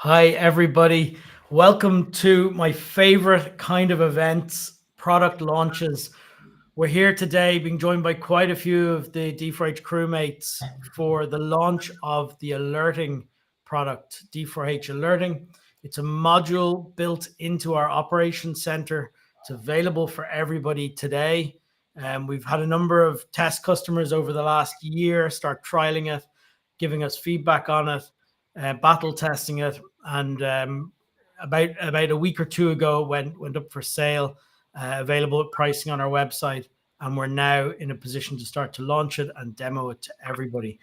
Hi, everybody. Welcome to my favorite kind of events, product launches. We're here today being joined by quite a few of the D4H crewmates for the launch of the alerting product, D4H Alerting. It's a module built into our operations center. It's available for everybody today. We've had a number of test customers over the last year start trialing it, giving us feedback on it, battle testing it, and about a week or two ago went up for sale, available at pricing on our website, and we're now in a position to start to launch it and demo it to everybody.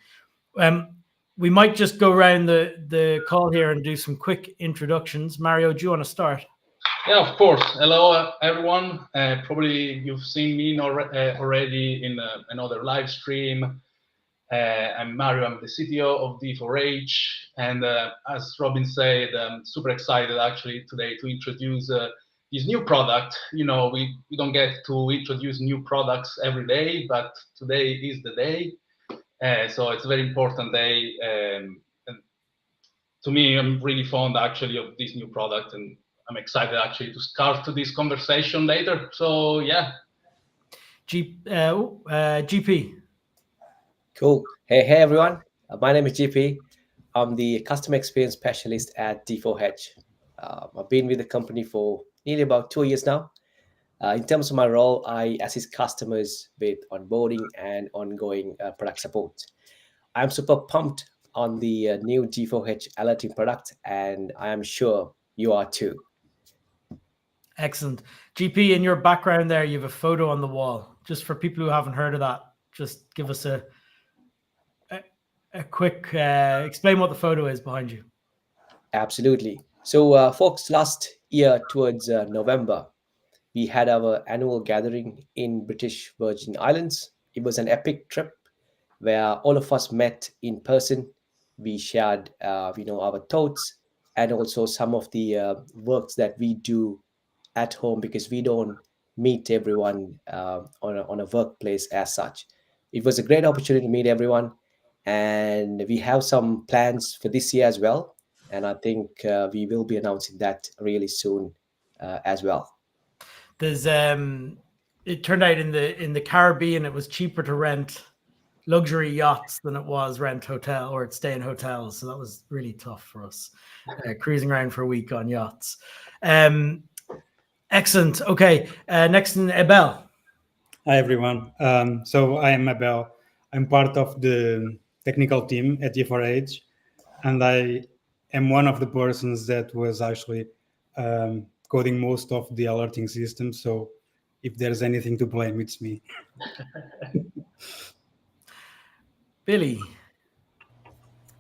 We might just go around the call here and do some quick introductions. Mario, do you want to start? Yeah, of course. Hello, everyone. Probably you've seen me already in another live stream. I'm Mario. I'm the CTO of D4H, and as Robin said, I'm super excited actually today to introduce this new product. You know, we don't get to introduce new products every day, but today is the day. So it's a very important day. And to me, I'm really fond actually of this new product, and I'm excited actually to start to this conversation later. So yeah. GP. Cool. Hey everyone. My name is GP. I'm the customer experience specialist at D4H. I've been with the company for nearly about 2 years now. In terms of my role, I assist customers with onboarding and ongoing product support. I'm super pumped on the new D4H Alerting product, and I am sure you are too. Excellent. GP, in your background there, you have a photo on the wall. Just for people who haven't heard of that, just give us a quick explain what the photo is behind you. Absolutely. So, folks, last year towards November, we had our annual gathering in British Virgin Islands. It was an epic trip where all of us met in person. We shared, our thoughts and also some of the works that we do at home because we don't meet everyone on a workplace as such. It was a great opportunity to meet everyone, and we have some plans for this year as well. And I think we will be announcing that really soon as well. There's it turned out in the Caribbean it was cheaper to rent luxury yachts than it was rent hotel or stay in hotels, so that was really tough for us, cruising around for a week on yachts. Excellent. Okay, next in Abel. Hi everyone. So I am Abel. I'm part of the technical team at D4H, and I am one of the persons that was actually coding most of the alerting system. So if there's anything to blame, it's me. Billy.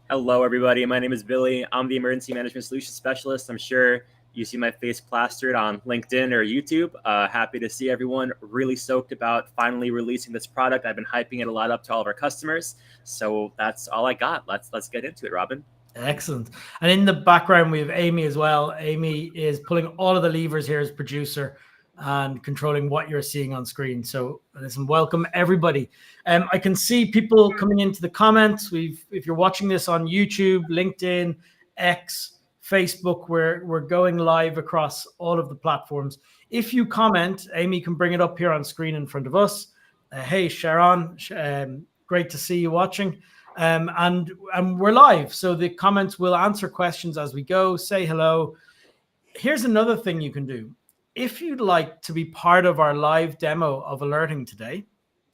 Hello, everybody. My name is Billy. I'm the Emergency Management Solutions Specialist. I'm sure you see my face plastered on LinkedIn or YouTube. Happy to see everyone. Really stoked about finally releasing this product. I've been hyping it a lot up to all of our customers. So that's all I got. Let's get into it, Robin. Excellent. And in the background, we have Amy as well. Amy is pulling all of the levers here as producer and controlling what you're seeing on screen. So listen, welcome everybody. I can see people coming into the comments. If you're watching this on YouTube, LinkedIn, X, Facebook, we're going live across all of the platforms. If you comment, Amy can bring it up here on screen in front of us. Hey, Sharon, great to see you watching. And we're live, so the comments will answer questions as we go. Say hello. Here's another thing you can do. If you'd like to be part of our live demo of alerting today,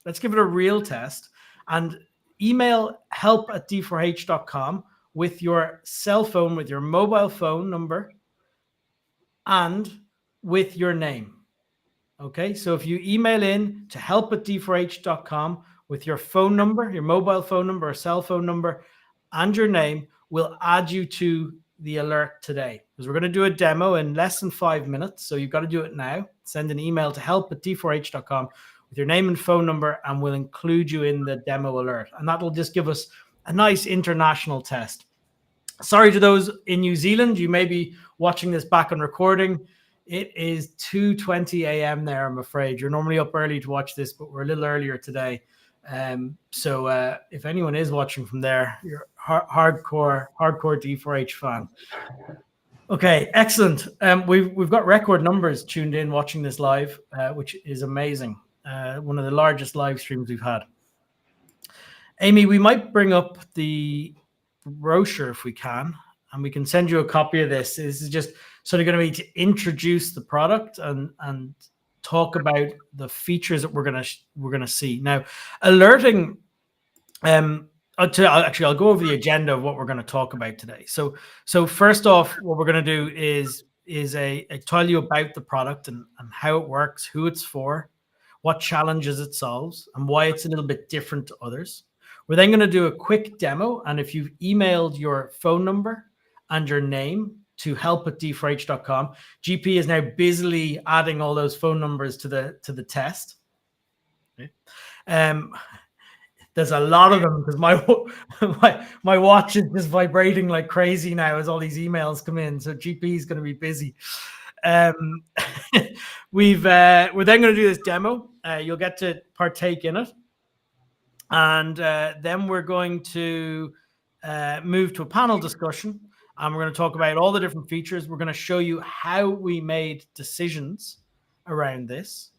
let's give it a real test and email help@d4h.com with your cell phone, with your mobile phone number, and with your name. Okay, so if you email in to help@d4h.com with your phone number, your mobile phone number or cell phone number, and your name, we'll add you to the alert today, because we're going to do a demo in less than 5 minutes. So you've got to do it now. Send an email to help@d4h.com with your name and phone number, and we'll include you in the demo alert. And that'll just give us a nice international test. Sorry to those in New Zealand. You may be watching this back on recording. It is 2:20 a.m. there, I'm afraid. You're normally up early to watch this, but we're a little earlier today. So if anyone is watching from there, you're hardcore D4H fan. Okay, excellent. We've got record numbers tuned in watching this live, which is amazing. One of the largest live streams we've had. Amy, we might bring up the brochure if we can, and we can send you a copy of this. This is just sort of going to be to introduce the product and talk about the features that we're gonna see now. Alerting. I'll go over the agenda of what we're going to talk about today. So first off, what we're going to do is tell you about the product and how it works, who it's for, what challenges it solves, and why it's a little bit different to others. We're then going to do a quick demo, and if you've emailed your phone number and your name to help@d4h.com, GP is now busily adding all those phone numbers to the test. Okay. There's a lot of them because my watch is just vibrating like crazy now as all these emails come in. So GP is going to be busy. We're then going to do this demo. You'll get to partake in it, and then we're going to move to a panel discussion, and we're going to talk about all the different features. We're going to show you how we made decisions around this,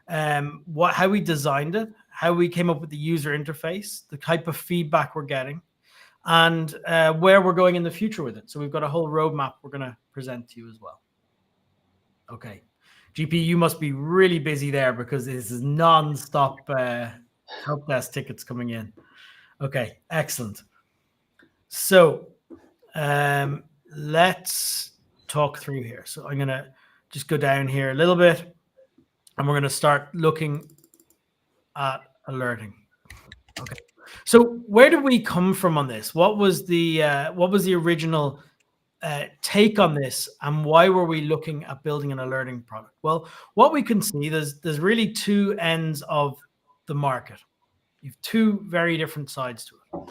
how we designed it, how we came up with the user interface, the type of feedback we're getting, and where we're going in the future with it. So we've got a whole roadmap we're going to present to you as well. Okay. GP, you must be really busy there because this is non-stop help desk tickets coming in. Okay, excellent. So let's talk through here. So I'm going to just go down here a little bit, and we're going to start looking at alerting. Okay, so where did we come from on this? What was the original take on this, and why were we looking at building an alerting product? Well, what we can see, there's really two ends of the market. You have two very different sides to it.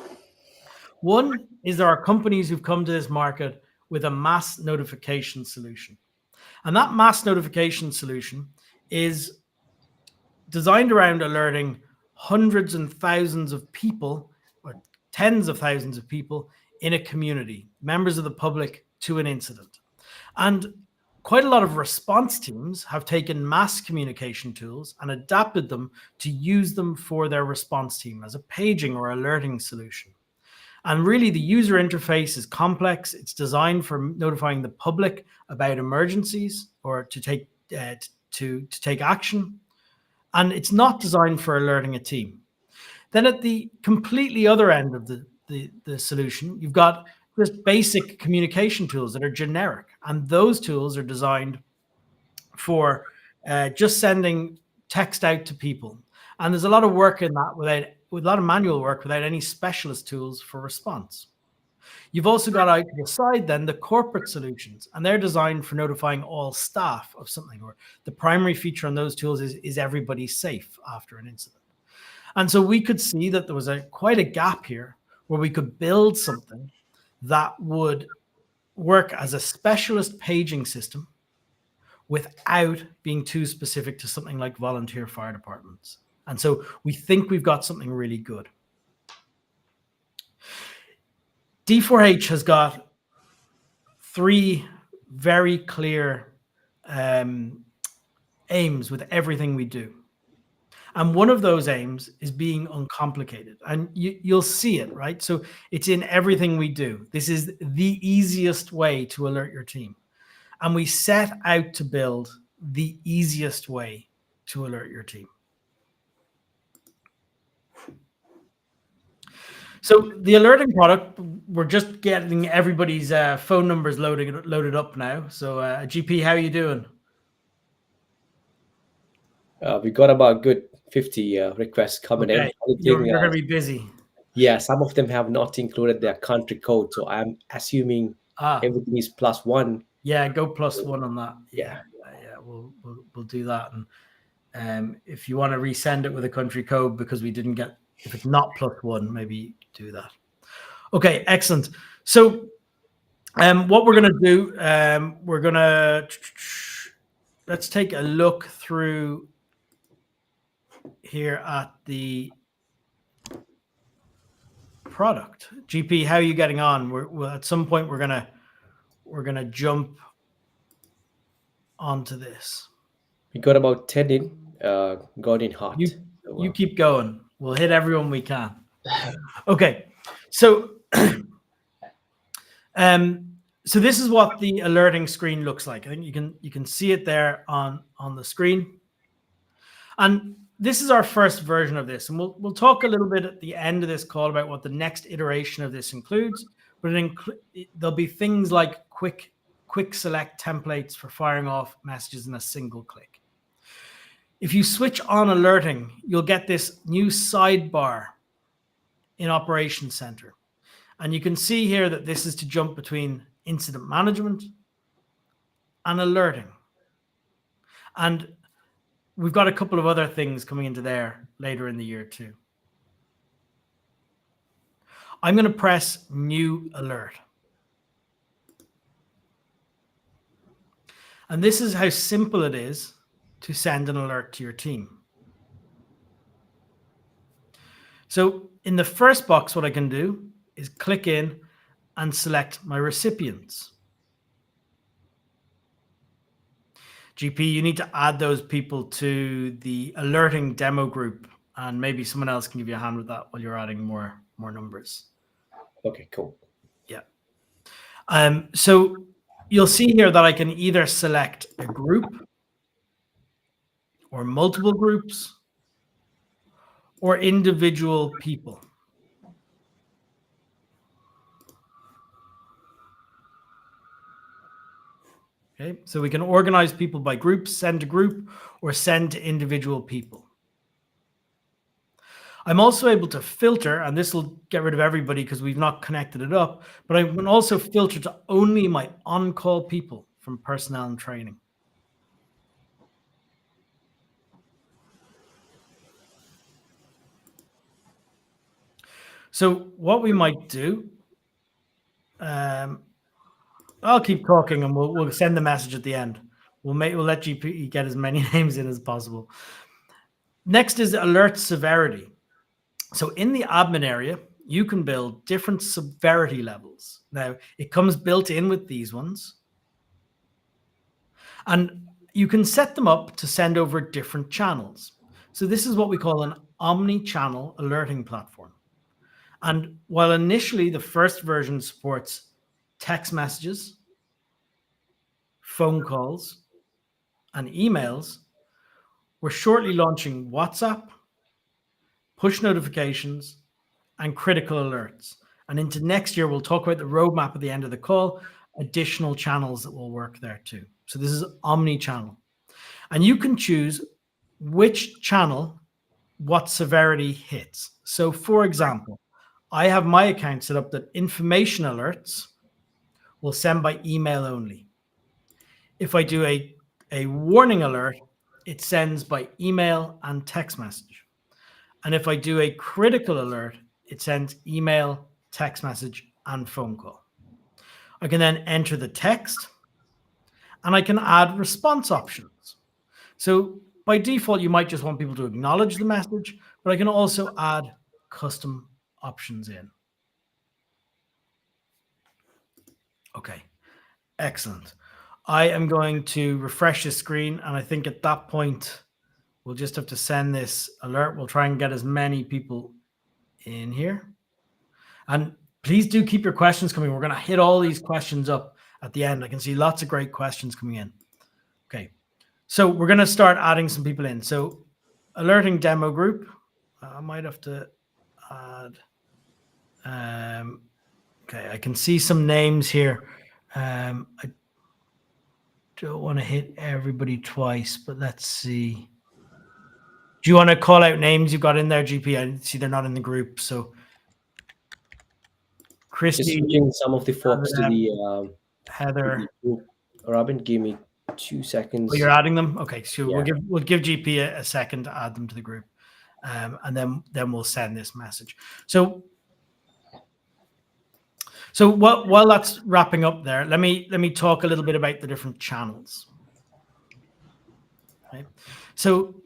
One is there are companies who've come to this market with a mass notification solution, and that mass notification solution is designed around alerting hundreds and thousands of people, or tens of thousands of people in a community, members of the public, to an incident. And quite a lot of response teams have taken mass communication tools and adapted them to use them for their response team as a paging or alerting solution. And really, the user interface is complex. It's designed for notifying the public about emergencies or to take action. And it's not designed for alerting a team. Then at the completely other end of the solution, you've got just basic communication tools that are generic. And those tools are designed for just sending text out to people. And there's a lot of work in that with a lot of manual work without any specialist tools for response. You've also got out to the side then the corporate solutions, and they're designed for notifying all staff of something, or the primary feature on those tools is everybody safe after an incident. And so we could see that there was quite a gap here where we could build something that would work as a specialist paging system without being too specific to something like volunteer fire departments. And so we think we've got something really good. D4H has got three very clear aims with everything we do. And one of those aims is being uncomplicated. And you'll see it, right? So it's in everything we do. This is the easiest way to alert your team. And we set out to build the easiest way to alert your team. So the alerting product, we're just getting everybody's phone numbers loaded up now. So GP, how are you doing? We got about good 50 requests coming in. You're going to be busy. Yeah, some of them have not included their country code. So I'm assuming everything is +1. Yeah, go +1 on that. Yeah, we'll do that. And if you want to resend it with a country code because we didn't get, if it's not +1, maybe do that. Okay, excellent. So what we're going to do, we're going to, let's take a look through here at the product. GP, how are you getting on? We're at some point we're gonna jump onto this. We got about 10 in, got in hot. You keep going. We'll hit everyone we can. Okay, so so this is what the alerting screen looks like. I think you can see it there on the screen, and this is our first version of this, and we'll talk a little bit at the end of this call about what the next iteration of this includes. But there'll be things like quick select templates for firing off messages in a single click. If you switch on alerting, you'll get this new sidebar in Operations Center. And you can see here that this is to jump between incident management and alerting. And we've got a couple of other things coming into there later in the year too. I'm going to press New Alert. And this is how simple it is to send an alert to your team. So in the first box, what I can do is click in and select my recipients. GP, you need to add those people to the alerting demo group, and maybe someone else can give you a hand with that while you're adding more numbers. Okay, cool. Yeah. So you'll see here that I can either select a group or multiple groups or individual people. Okay, so we can organize people by groups, send to group, or send to individual people. I'm also able to filter, and this will get rid of everybody because we've not connected it up, but I can also filter to only my on-call people from personnel and training. So what we might do, I'll keep talking and we'll send the message at the end. We'll let GP get as many names in as possible. Next is alert severity. So in the admin area, you can build different severity levels. Now, it comes built in with these ones. And you can set them up to send over different channels. So this is what we call an omni-channel alerting platform. And while initially the first version supports text messages, phone calls, and emails, we're shortly launching WhatsApp, push notifications, and critical alerts. And into next year, we'll talk about the roadmap at the end of the call, additional channels that will work there too. So this is omni-channel. And you can choose which channel, what severity hits. So for example, I have my account set up that information alerts will send by email only. If I do a warning alert, it sends by email and text message. And if I do a critical alert, it sends email, text message, and phone call. I can then enter the text, and I can add response options. So by default, you might just want people to acknowledge the message, but I can also add custom options in. Okay, excellent. I am going to refresh the screen, and I think at that point, we'll just have to send this alert. We'll try and get as many people in here. And please do keep your questions coming. We're going to hit all these questions up at the end. I can see lots of great questions coming in. Okay, so we're going to start adding some people in. So alerting demo group, I might have to add. Okay, I can see some names here. I don't want to hit everybody twice, but let's see. Do you want to call out names you've got in there, GP? I see they're not in the group. So Christy, just switching some of the folks to the Heather. Robin, give me 2 seconds. Oh, you're adding them? Okay, so Yeah. we'll give GP a second to add them to the group, and then we'll send this message. So while that's wrapping up there, let me talk a little bit about the different channels. Right? So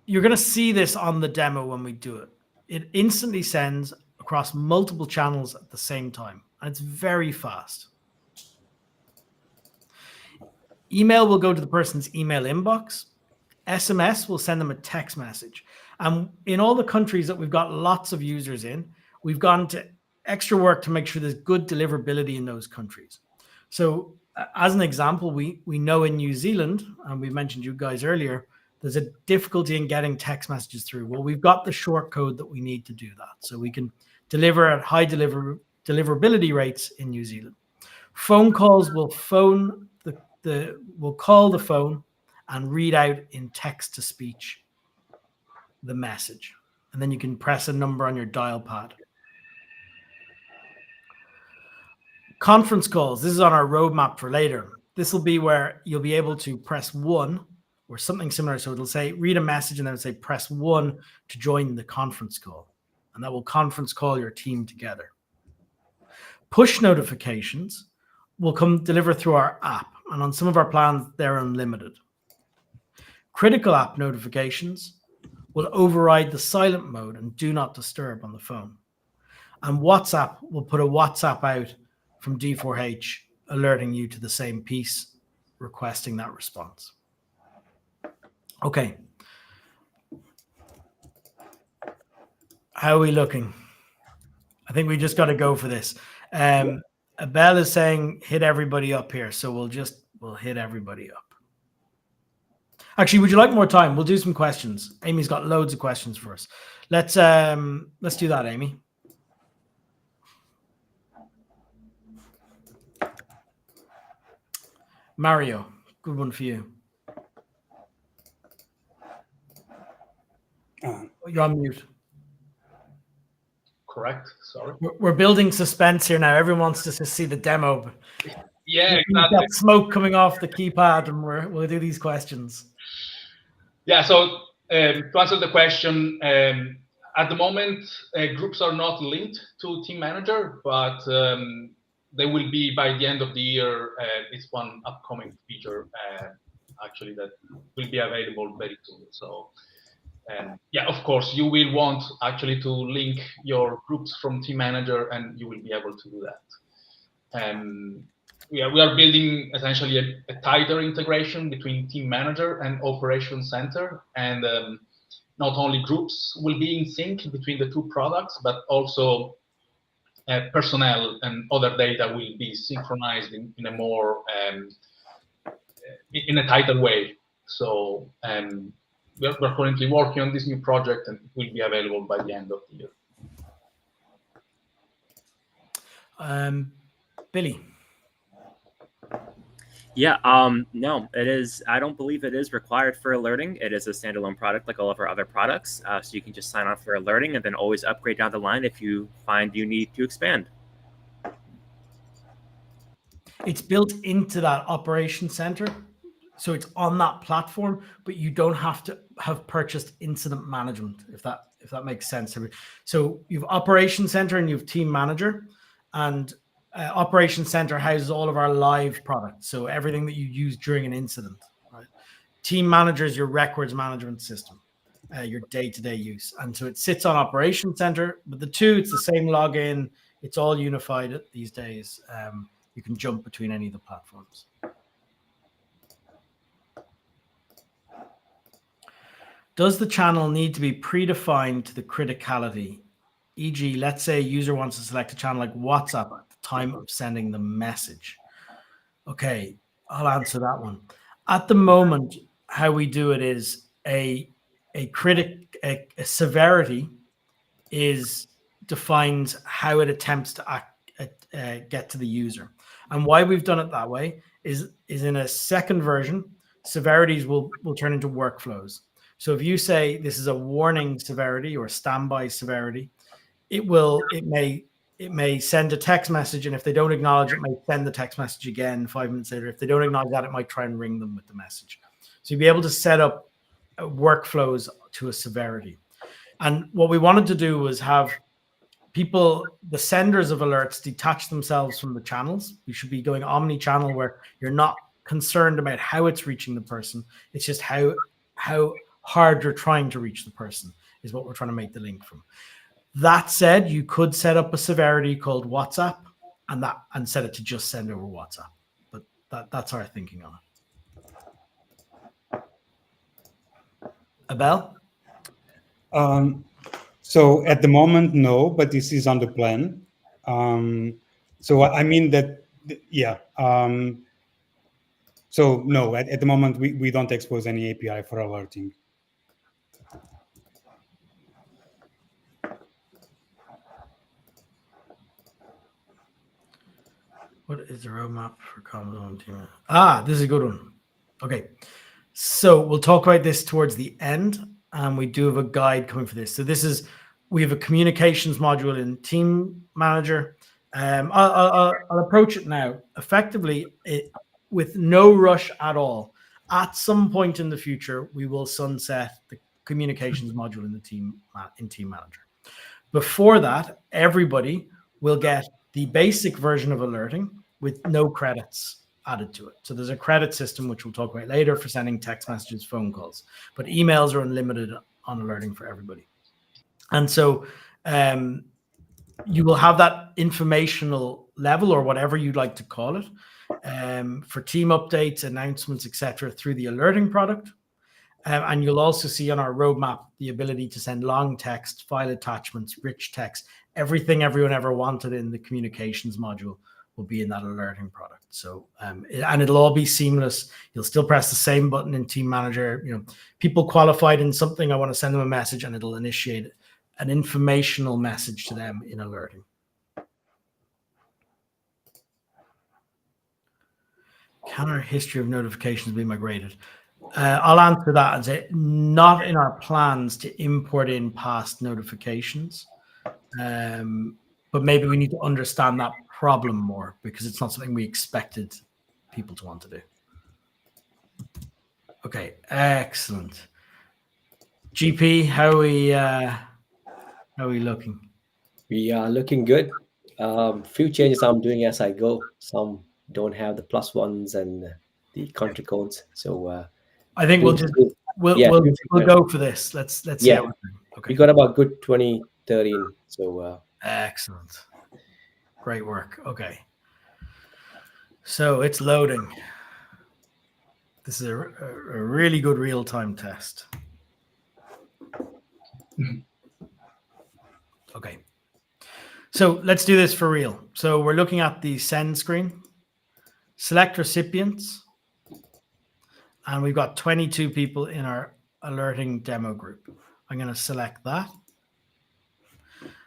you're going to see this on the demo when we do it. It instantly sends a across multiple channels at the same time. And it's very fast. Email will go to the person's email inbox. SMS will send them a text message. And in all the countries that we've got lots of users in, we've gone to extra work to make sure there's good deliverability in those countries. So as an example, we know in New Zealand, and we mentioned you guys earlier, there's a difficulty in getting text messages through. Well, we've got the short code that we need to do that. So we can deliver at high deliverability rates in New Zealand. Phone calls will will call the phone and read out in text to speech the message. And then you can press a number on your dial pad. Conference calls. This is on our roadmap for later. This will be where you'll be able to press 1 or something similar. So it'll say, read a message, and then it'll say, press 1 to join the conference call. And that will conference call your team together. Push notifications will come deliver through our app. And on some of our plans, they're unlimited. Critical app notifications will override the silent mode and do not disturb on the phone. And WhatsApp will put a WhatsApp out from D4H alerting you to the same piece, requesting that response. Okay. How are we looking? I think we just got to go for this. Abel is saying hit everybody up here, so we'll hit everybody up. Actually, would you like more time? We'll do some questions. Amy's got loads of questions for us. Let's do that, Amy. Mario, good one for you. You're on mute. Correct. Sorry. We're building suspense here now. Everyone wants to see the demo. Yeah, We've exactly. got smoke coming off the keypad, and we'll do these questions. Yeah. So to answer the question, at the moment, groups are not linked to Team Manager, but they will be by the end of the year. It's one upcoming feature actually that will be available very soon. So. Yeah, of course, you will want actually to link your groups from Team Manager, and you will be able to do that. We are building essentially a tighter integration between Team Manager and Operations Center, and not only groups will be in sync between the two products, but also personnel and other data will be synchronized in a more in a tighter way. So. We're currently working on this new project, and it will be available by the end of the year. Billy. Yeah, no, it is. I don't believe it is required for alerting. It is a standalone product like all of our other products. So you can just sign on for alerting and then always upgrade down the line if you find you need to expand. It's built into that Operations Center. So it's on that platform, but you don't have to have purchased incident management, if that makes sense. So you've Operations Center and you've Team Manager, and Operations Center houses all of our live products. So everything that you use during an incident. Right? Team Manager is your records management system, your day-to-day use. And so it sits on Operations Center, but the two, it's the same login. It's all unified these days. You can jump between any of the platforms. Does the channel need to be predefined to the criticality? E.g., let's say a user wants to select a channel like WhatsApp at the time of sending the message. Okay, I'll answer that one. At the moment, how we do it is a severity is defines how it attempts to get to the user. And why we've done it that way is in a second version, severities will turn into workflows. So if you say this is a warning severity or standby severity, it may send a text message, and if they don't acknowledge it, may send the text message again 5 minutes later. If they don't acknowledge that, it might try and ring them with the message. So you'll be able to set up workflows to a severity. And what we wanted to do was have people, the senders of alerts, detach themselves from the channels. We should be going omni-channel where you're not concerned about how it's reaching the person. It's just how hard you're trying to reach the person is what we're trying to make the link from. That said, you could set up a severity called WhatsApp and set it to just send over WhatsApp. But that's our thinking on it. Abel? So at the moment, no, but this is on the plan. So I mean that, yeah. So no, at the moment, we don't expose any API for alerting. What is the roadmap for common team? This is a good one. Okay. So we'll talk about this towards the end, and we do have a guide coming for this. So we have a communications module in Team Manager. I'll approach it now. Effectively, with no rush at all. At some point in the future, we will sunset the communications module in Team Manager. Before that, everybody will get the basic version of alerting with no credits added to it. So there's a credit system, which we'll talk about later, for sending text messages, phone calls, but emails are unlimited on alerting for everybody. And so you will have that informational level, or whatever you'd like to call it, for team updates, announcements, etc., through the alerting product. And you'll also see on our roadmap the ability to send long text, file attachments, rich text, everything everyone ever wanted in the communications module will be in that alerting product. So, and it'll all be seamless. You'll still press the same button in Team Manager. You know, people qualified in something, I want to send them a message, and it'll initiate an informational message to them in alerting. Can our history of notifications be migrated? I'll answer that and say not in our plans to import in past notifications. But maybe we need to understand that problem more, because it's not something we expected people to want to do. Okay, excellent. GP, how are we looking? We are looking good. Few changes I'm doing as I go. Some don't have the +1s and the country codes. So I think we'll go for this. Let's see how we're doing. Okay. We got about good 2013. So excellent. Great work. Okay. So it's loading. This is a really good real-time test. Okay. So let's do this for real. So we're looking at the send screen. Select recipients. And we've got 22 people in our alerting demo group. I'm going to select that.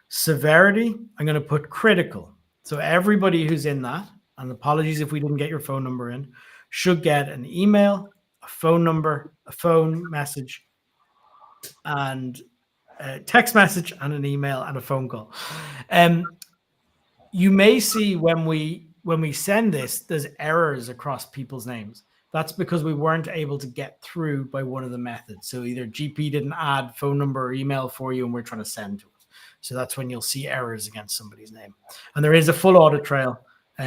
Severity, I'm going to put critical. So everybody who's in that, and apologies if we didn't get your phone number in, should get an email, a phone number, a phone message, and a text message, and an email, and a phone call. You may see when we send this, there's errors across people's names. That's because we weren't able to get through by one of the methods. So either GP didn't add phone number or email for you, and we're trying to send to it. So that's when you'll see errors against somebody's name. And there is a full audit trail,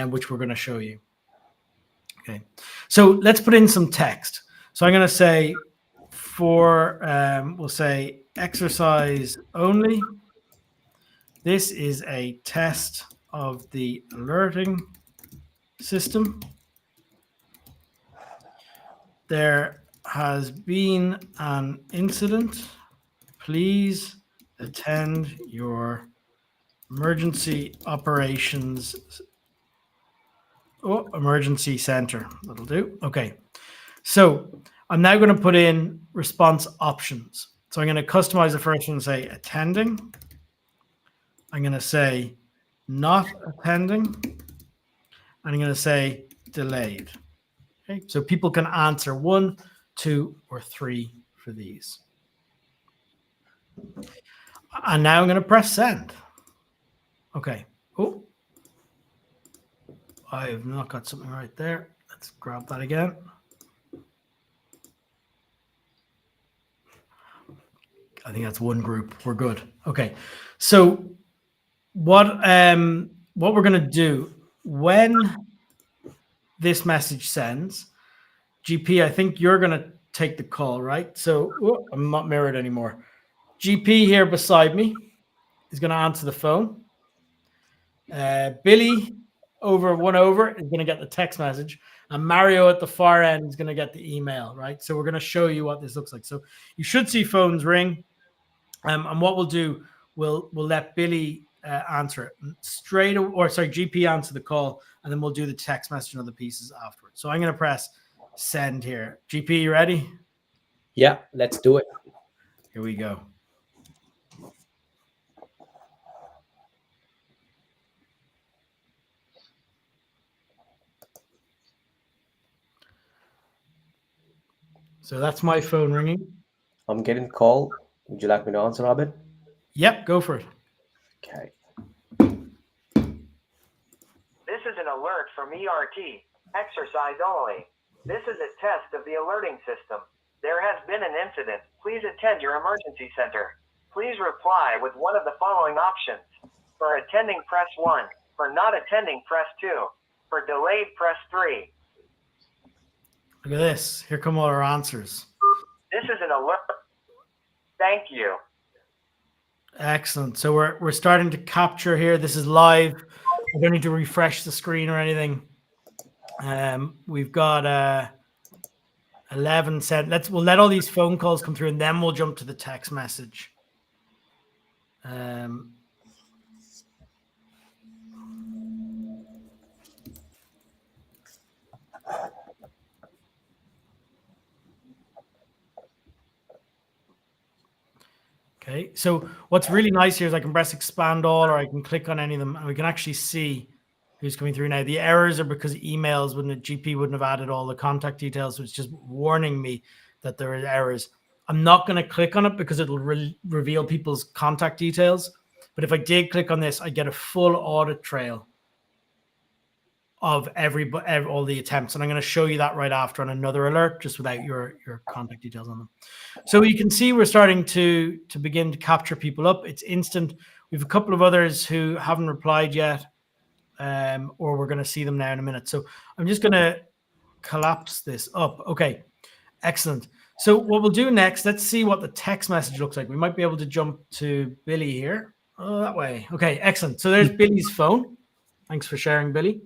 which we're going to show you. Okay. So let's put in some text. So I'm going to say we'll say exercise only. This is a test of the alerting system. There has been an incident. Please attend your emergency operations emergency center. That'll do. Okay. So I'm now going to put in response options. So I'm going to customize the first one and say attending. I'm going to say not attending. And I'm going to say delayed. Okay. So people can answer 1, 2, or 3 for these. And now I'm going to press send. Okay. Oh, I have not got something right there. Let's grab that again. I think that's one group. We're good. Okay. So what we're going to do when this message sends, GP, I think you're going to take the call, right? So I'm not mirrored anymore. GP here beside me. is going to answer the phone. Billy over is going to get the text message, and Mario at the far end is going to get the email, right? So we're going to show you what this looks like. So you should see phones ring, and what we'll do, we'll let Billy answer it GP answer the call, and then we'll do the text message and other pieces afterwards. So I'm going to press send here. GP, you ready? Yeah, let's do it. Here we go. So that's my phone ringing. I'm getting a call. Would you like me to answer, Robin? Yep, go for it. Okay. This is an alert from ERT. Exercise only. This is a test of the alerting system. There has been an incident. Please attend your emergency center. Please reply with one of the following options. For attending, press 1. For not attending, press 2. For delayed, press 3. Look at this. Here come all our answers. This is an alert. Thank you. Excellent. So we're starting to capture here. This is live. I don't need to refresh the screen or anything. We've got 11 sent. We'll let all these phone calls come through, and then we'll jump to the text message. Okay, so what's really nice here is I can press expand all, or I can click on any of them, and we can actually see who's coming through now. The errors are because emails GP wouldn't have added all the contact details, so it's just warning me that there are errors. I'm not going to click on it because it'll reveal people's contact details. But if I did click on this, I get a full audit trail of all the attempts. And I'm going to show you that right after on another alert, just without your contact details on them. So you can see we're starting to begin to capture people up. It's instant. We have a couple of others who haven't replied yet, or we're going to see them now in a minute. So I'm just going to collapse this up. Okay, excellent. So what we'll do next, let's see what the text message looks like. We might be able to jump to Billy here. Oh, that way. Okay, excellent. So there's Billy's phone. Thanks for sharing, Billy.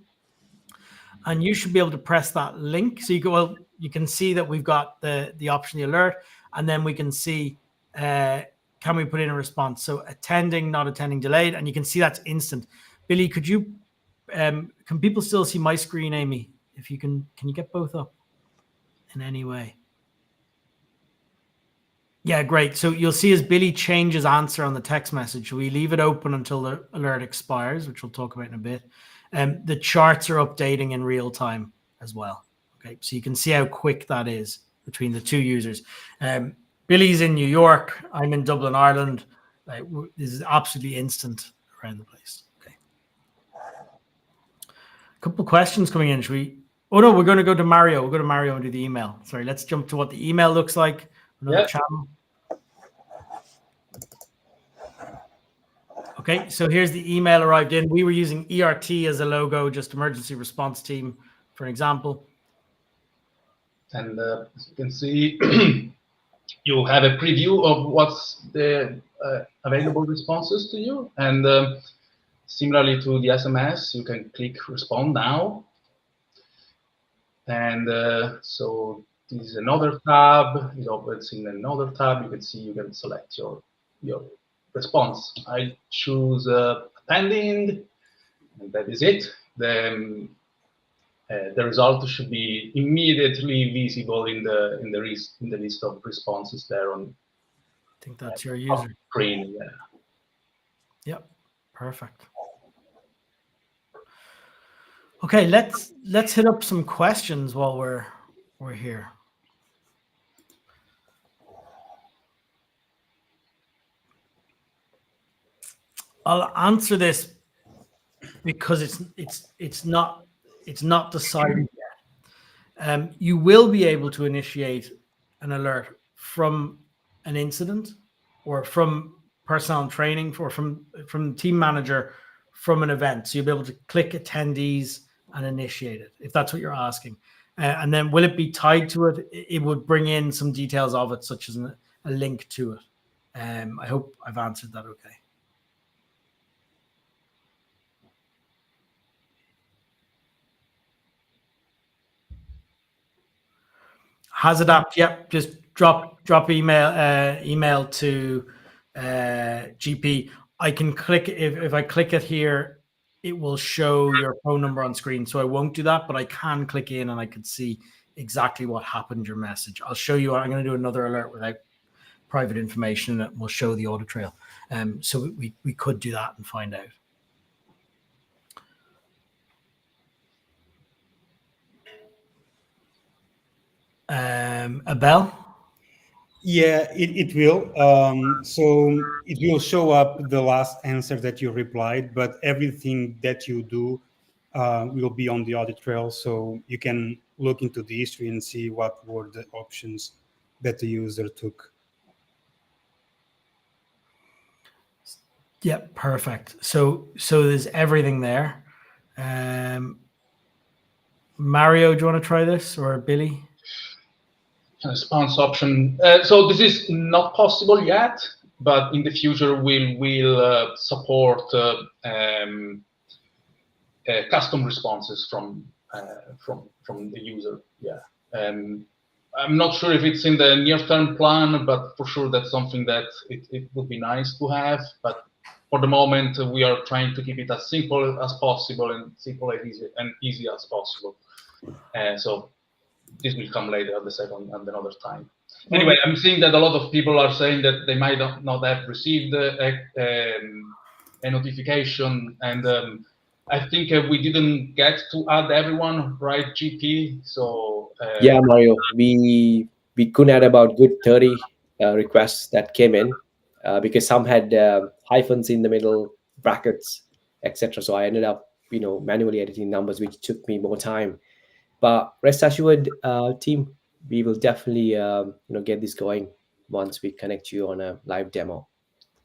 And you should be able to press that link. So you can see that we've got the option, the alert, and then we can see, can we put in a response? So attending, not attending, delayed, and you can see that's instant. Billy, could you, can people still see my screen, Amy? If you can you get both up in any way? Yeah, great. So you'll see as Billy changes answer on the text message, we leave it open until the alert expires, which we'll talk about in a bit. The charts are updating in real time as well. Okay, so you can see how quick that is between the two users. Billy's in New York. I'm in Dublin, Ireland. This is absolutely instant around the place. Okay. A couple of questions coming in. Should we? Oh no, we're going to go to Mario. We'll go to Mario and do the email. Sorry, let's jump to what the email looks like. Another channel. Okay, so here's the email arrived in. We were using ERT as a logo, just emergency response team, for example. And as you can see, you have a preview of what's the available responses to you. And similarly to the SMS, you can click respond now. And so this is another tab. It opens in another tab. You can see you can select your response. I choose attending, and that is it. Then the result should be immediately visible in the list of responses there on. I think that's your user screen. Yeah. Yep. Perfect. Okay, let's hit up some questions while we're here. I'll answer this because it's not decided yet. You will be able to initiate an alert from an incident, or from personnel training, or from team manager, from an event. So you'll be able to click attendees and initiate it, if that's what you're asking. And then will it be tied to it? It would bring in some details of it, such as a link to it. I hope I've answered that okay. Has adapt. Yep. Just drop email to GP. I can click if I click it here, it will show your phone number on screen. So I won't do that, but I can click in and I can see exactly what happened. Your message. I'll show you. I'm going to do another alert without private information, and it will show the audit trail. So we could do that and find out. Abel? Yeah, it will. So it will show up the last answer that you replied, but everything that you do will be on the audit trail. So you can look into the history and see what were the options that the user took. Yeah, perfect. So there's everything there. Mario, do you want to try this, or Billy? Response option. So this is not possible yet, but in the future we'll support custom responses from the user. Yeah. I'm not sure if it's in the near-term plan, but for sure that's something that it would be nice to have. But for the moment, we are trying to keep it as simple as possible and simple and easy as possible. So this will come later at the second and another time. Anyway, I'm seeing that a lot of people are saying that they might not have received a notification, and I think we didn't get to add everyone, right, GP? So yeah, Mario, we couldn't add about good 30 requests that came in because some had hyphens in the middle, brackets, etc. So I ended up, manually editing numbers, which took me more time. But rest assured, team, we will definitely get this going once we connect you on a live demo.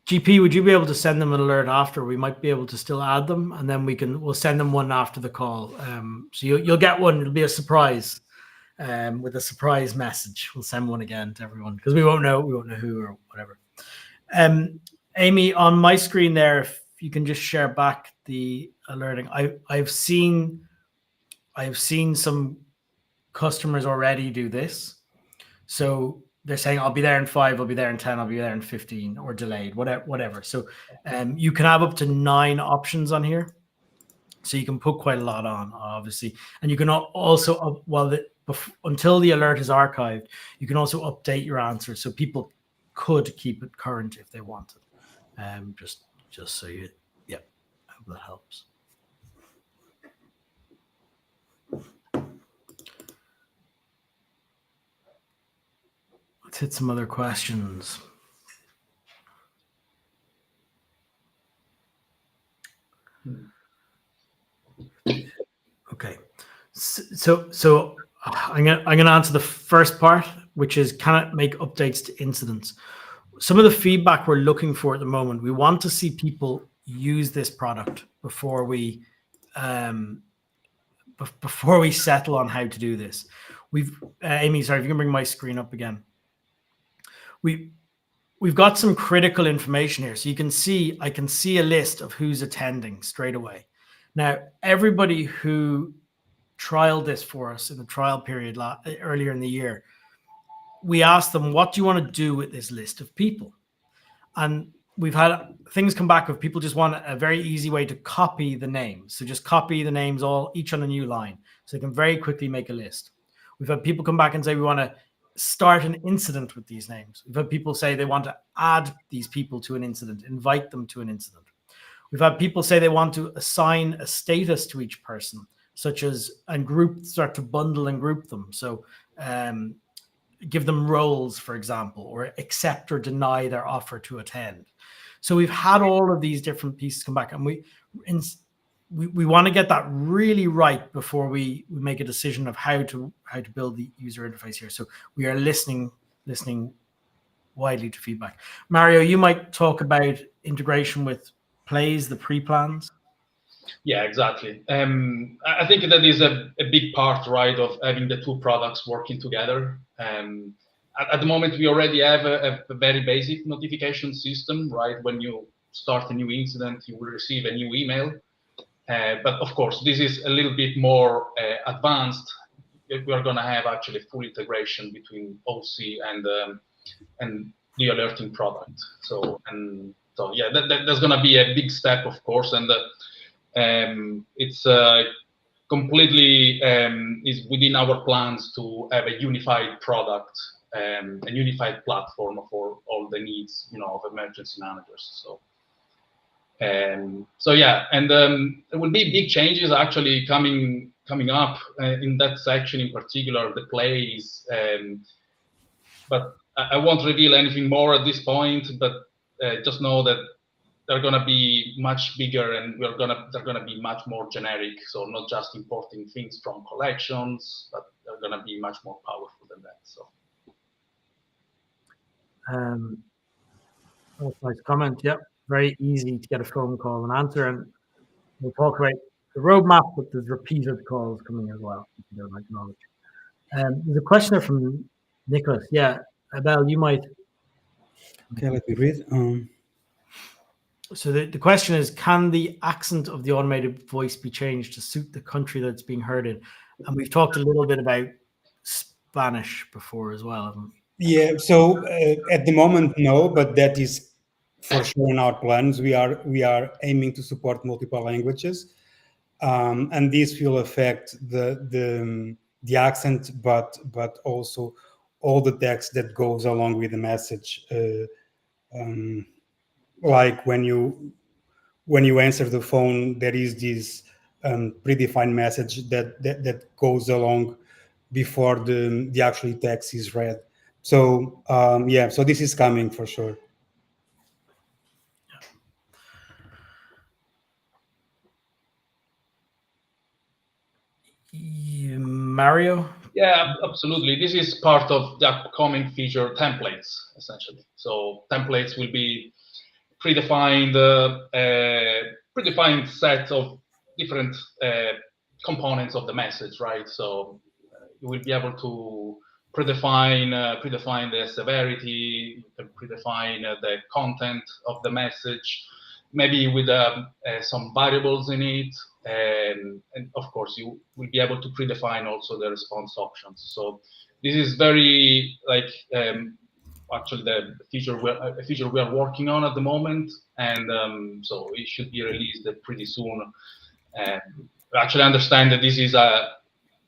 GP, would you be able to send them an alert after? We might be able to still add them, and then we'll send them one after the call. So you'll get one. It'll be a surprise with a surprise message. We'll send one again to everyone because we won't know who or whatever. Amy, on my screen there, if you can just share back the alerting. I've seen some customers already do this. So they're saying, I'll be there in 5, I'll be there in 10, I'll be there in 15, or delayed, whatever. So you can have up to 9 options on here. So you can put quite a lot on, obviously. And you can also, until the alert is archived, you can also update your answer. So people could keep it current if they wanted. Just so you, yeah, I hope that helps. Let's hit some other questions. Okay, so I'm gonna answer the first part, which is, can it make updates to incidents? Some of the feedback we're looking for at the moment, we want to see people use this product before we settle on how to do this. Amy, sorry, if you can bring my screen up again. We've got some critical information here. So I can see a list of who's attending straight away. Now, everybody who trialed this for us in the trial period earlier in the year, we asked them, what do you want to do with this list of people? And we've had things come back of people just want a very easy way to copy the names. So just copy the names each on a new line. So they can very quickly make a list. We've had people come back and say, we want to start an incident with these names. We've had people say they want to add these people to an incident, invite them to an incident. We've had people say they want to assign a status to each person, such as, and start to bundle and group them. So give them roles, for example, or accept or deny their offer to attend. So we've had all of these different pieces come back, and we want to get that really right before we make a decision of how to build the user interface here. So we are listening widely to feedback. Mario, you might talk about integration with Plays, the pre-plans. Yeah, exactly. I think that is a big part, right, of having the two products working together. At the moment, we already have a very basic notification system, right? When you start a new incident, you will receive a new email. But of course, this is a little bit more advanced. we are going to have actually full integration between OC and the alerting product. So yeah, there's going to be a big step, of course, and it's completely is within our plans to have a unified product, a unified platform for all the needs, of emergency managers. So yeah, and there will be big changes actually coming up in that section in particular, the plays. But I won't reveal anything more at this point. But just know that they're going to be much bigger, and they're going to be much more generic. So not just importing things from collections, but they're going to be much more powerful than that. So. That's a nice comment. Yep, very easy to get a phone call and answer, and we'll talk about the roadmap, but there's repeated calls coming as well. If you don't acknowledge. There's a question from Nicholas. Yeah, Abel, you might. Okay, let me read. So the question is, can the accent of the automated voice be changed to suit the country that it's being heard in? And we've talked a little bit about Spanish before as well, haven't we? Yeah, so at the moment, no, but that is for sure in our plans. We are aiming to support multiple languages, and this will affect the accent, but also all the text that goes along with the message. Like when you answer the phone, there is this predefined message that goes along before the actual text is read. So yeah, so this is coming for sure. Mario? Yeah, absolutely. This is part of the upcoming feature templates, essentially. So templates will be predefined set of different components of the message, right? So you will be able to predefine the severity, predefine the content of the message, maybe with some variables in it, and of course you will be able to predefine also the response options. So this is very actually the feature we are working on at the moment, and so it should be released pretty soon. Actually understand that this is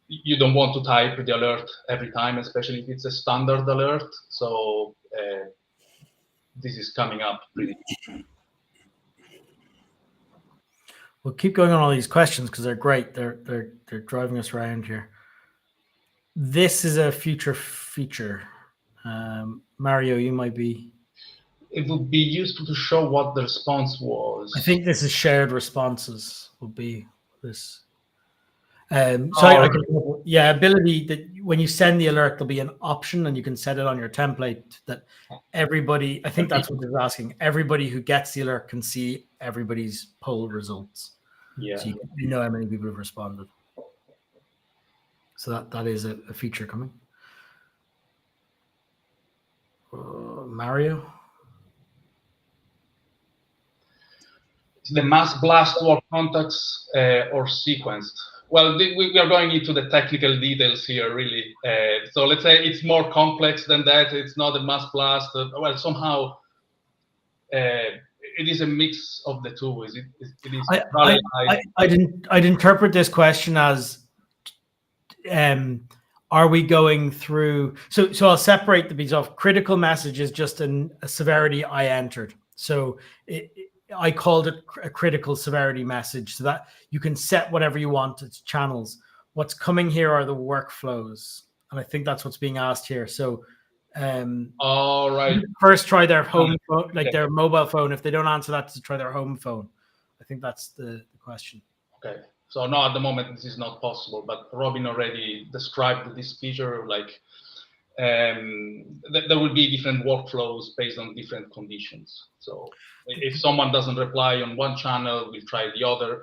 you don't want to type the alert every time, especially if it's a standard alert. So this is coming up pretty soon. We'll keep going on all these questions because they're great. They're driving us around here. This is a future feature. Mario, you might be. It would be useful to show what the response was. I think this is shared responses. Will be this. Ability that when you send the alert, there'll be an option, and you can set it on your template that everybody. I think that's what they're asking. Everybody who gets the alert can see everybody's poll results. Yeah. So you know how many people have responded. So that is a feature coming. Mario? The mass blast to our contacts or sequenced? Well, we are going into the technical details here, really. So let's say it's more complex than that. It's not a mass blast. Well, somehow it is a mix of the two. I'd interpret this question as, are we going through? So I'll separate the beats off. Critical message is just a severity I entered. So I called it a critical severity message, so that you can set whatever you want. It's channels. What's coming here are the workflows, and I think that's what's being asked here. So, all right. First, try their home phone, their mobile phone. If they don't answer that, to try their home phone. I think that's the question. Okay. So no, at the moment this is not possible. But Robin already described this feature. There will be different workflows based on different conditions. So if someone doesn't reply on one channel, we'll try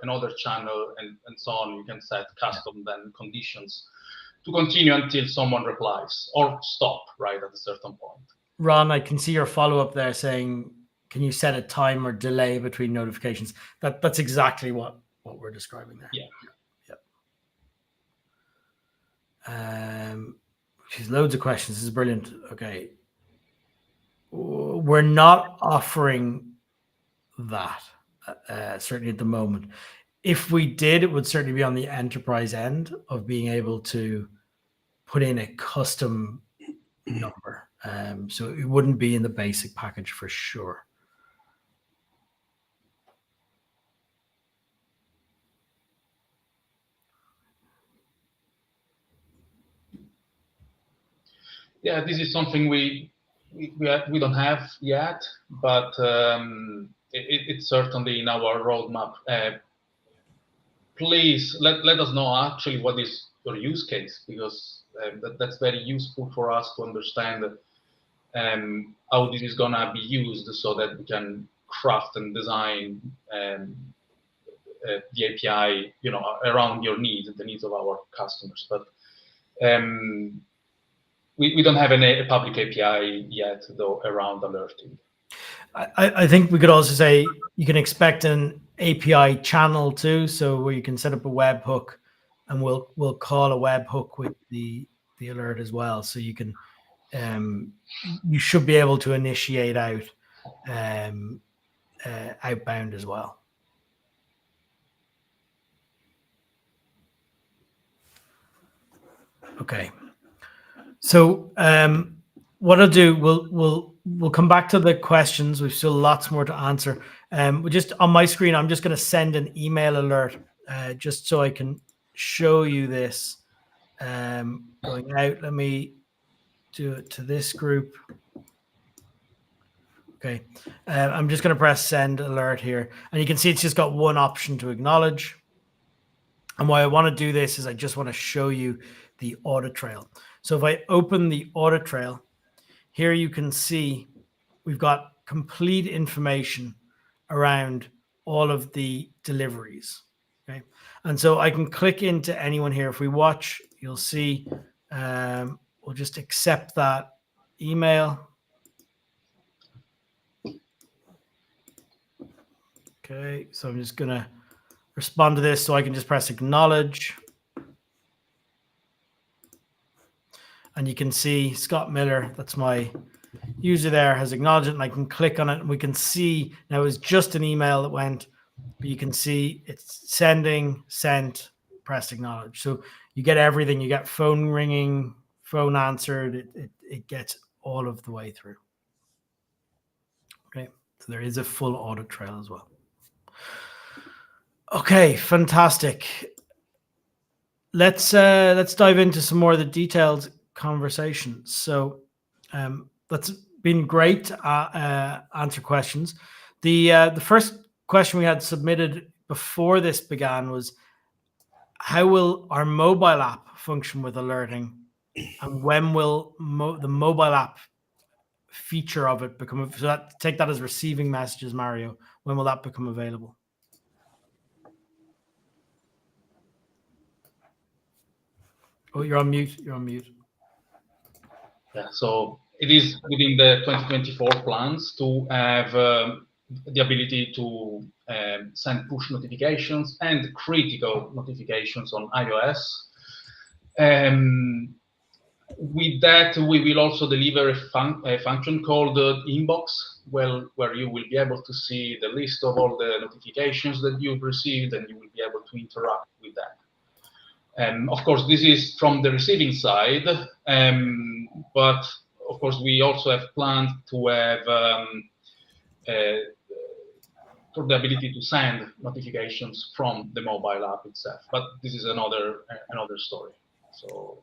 another channel, and so on. You can set custom then conditions to continue until someone replies or stop right at a certain point. Ron, I can see your follow-up there saying, can you set a time or delay between notifications? That's exactly what we're describing there. Yeah. She's loads of questions. This is brilliant. Okay. We're not offering that, certainly at the moment. If we did, it would certainly be on the enterprise end of being able to put in a custom number. So it wouldn't be in the basic package for sure. Yeah, this is something we don't have yet, but it's certainly in our roadmap. Please let us know actually what is your use case, because that's very useful for us to understand how this is gonna be used, so that we can craft and design the API, around your needs and the needs of our customers. But we don't have a public API yet, though, around alerting. I think we could also say you can expect an API channel too, so where you can set up a webhook, and we'll call a webhook with the alert as well. So you can you should be able to initiate out outbound as well. Okay. So what I'll do, we'll come back to the questions. We've still lots more to answer. We just on my screen, I'm just going to send an email alert just so I can show you this going out. Let me do it to this group. Okay, I'm just going to press send alert here, and you can see it's just got one option to acknowledge. And why I want to do this is I just want to show you the audit trail. So if I open the audit trail, here you can see we've got complete information around all of the deliveries. Okay, and so I can click into anyone here. If we watch, you'll see we'll just accept that email. Okay, so I'm just going to respond to this, so I can just press acknowledge. And you can see Scott Miller, that's my user there, has acknowledged it, and I can click on it, and we can see now it's just an email that went, but you can see it's sending, sent, press acknowledge. So you get everything. You get phone ringing, phone answered. It gets all of the way through. Okay, so there is a full audit trail as well. Okay, fantastic. Let's dive into some more of the detailed conversation. So that's been great to answer questions. The first question we had submitted before this began was, how will our mobile app function with alerting, and when will the mobile app feature of it become? So take that as receiving messages, Mario. When will that become available? Oh, you're on mute. You're on mute. Yeah, so it is within the 2024 plans to have the ability to send push notifications and critical notifications on iOS. With that, we will also deliver a function called inbox, where you will be able to see the list of all the notifications that you've received, and you will be able to interact with that. Of course, this is from the receiving side, but of course, we also have planned to have for the ability to send notifications from the mobile app itself. But this is another story. So,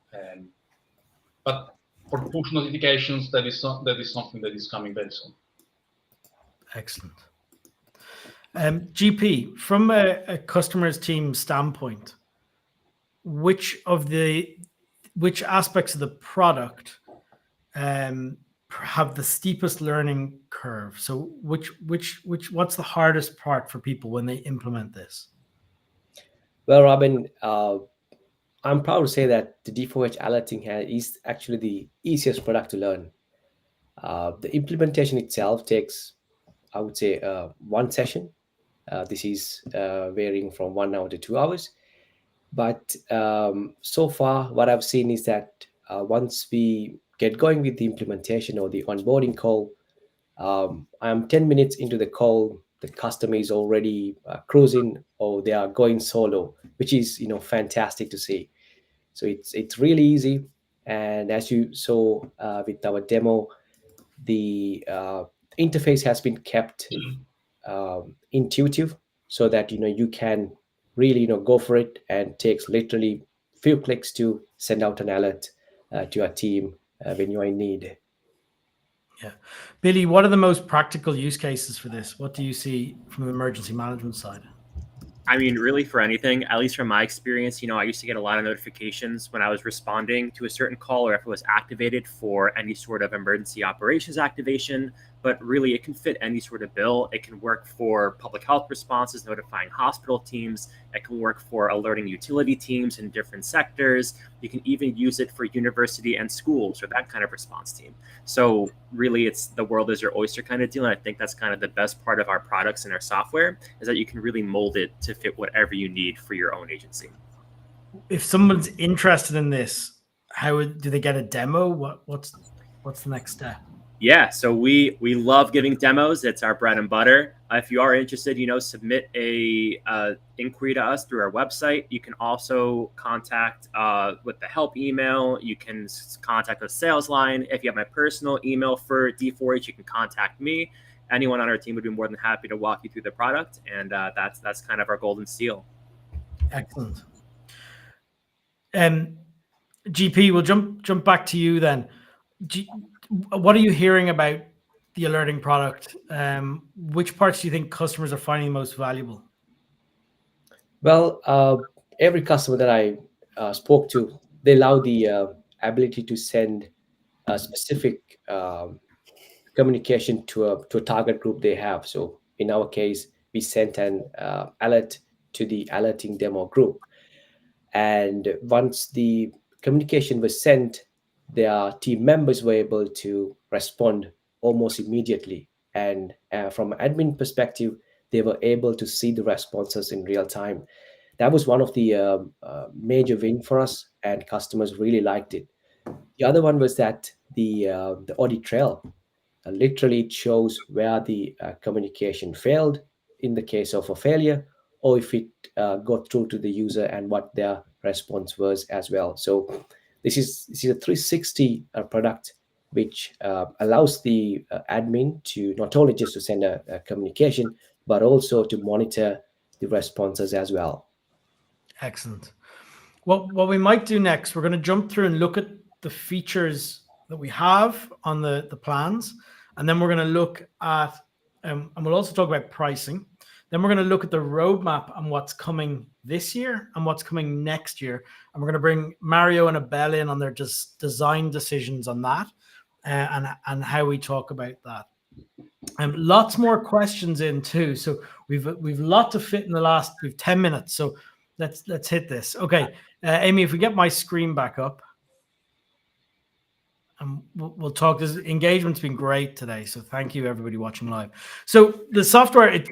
but for push notifications, that is something that is coming very soon. Excellent. GP, from a customer's team standpoint, which aspects of the product have the steepest learning curve? So what's the hardest part for people when they implement this? Well, Robin, I'm proud to say that the D4H Alerting is actually the easiest product to learn. The implementation itself takes, I would say, one session. This is varying from 1 hour to 2 hours. But so far, what I've seen is that once we get going with the implementation or the onboarding call, I'm 10 minutes into the call, the customer is already cruising or they are going solo, which is fantastic to see. So it's really easy. And as you saw with our demo, the interface has been kept intuitive so that you can really go for it, and takes literally few clicks to send out an alert to your team when you are in need. Yeah. Billy, what are the most practical use cases for this? What do you see from the emergency management side? I mean, really for anything, at least from my experience, I used to get a lot of notifications when I was responding to a certain call or if it was activated for any sort of emergency operations activation. But really, it can fit any sort of bill. It can work for public health responses, notifying hospital teams. It can work for alerting utility teams in different sectors. You can even use it for university and schools or that kind of response team. So really, it's the world is your oyster kind of deal. And I think that's kind of the best part of our products and our software, is that you can really mold it to fit whatever you need for your own agency. If someone's interested in this, do they get a demo? What's the next step? Yeah, so we love giving demos. It's our bread and butter. If you are interested, submit a inquiry to us through our website. You can also contact with the help email. You can contact the sales line. If you have my personal email for D4H, you can contact me. Anyone on our team would be more than happy to walk you through the product, and that's kind of our golden seal. Excellent. GP, we'll jump back to you then. What are you hearing about the alerting product? Which parts do you think customers are finding most valuable? Well, every customer that I spoke to, they love the ability to send a specific communication to a target group they have. So in our case, we sent an alert to the alerting demo group. And once the communication was sent, their team members were able to respond almost immediately. And from an admin perspective, they were able to see the responses in real time. That was one of the major win for us, and customers really liked it. The other one was that the audit trail literally it shows where the communication failed in the case of a failure, or if it got through to the user and what their response was as well. So this is a 360 product which allows the admin to not only just to send a communication, but also to monitor the responses as well. Excellent. Well, what we might do next, we're going to jump through and look at the features that we have on the plans. And then we're going to look at, and we'll also talk about pricing. Then we're going to look at the roadmap and what's coming this year and what's coming next year. And we're going to bring Mario and Abel in on their design decisions on that and how we talk about that. Lots more questions in too. So we've a lot to fit in we've 10 minutes. So let's hit this. Okay, Amy, if we get my screen back up. We'll talk. This engagement's been great today, so thank you everybody watching live. So the software,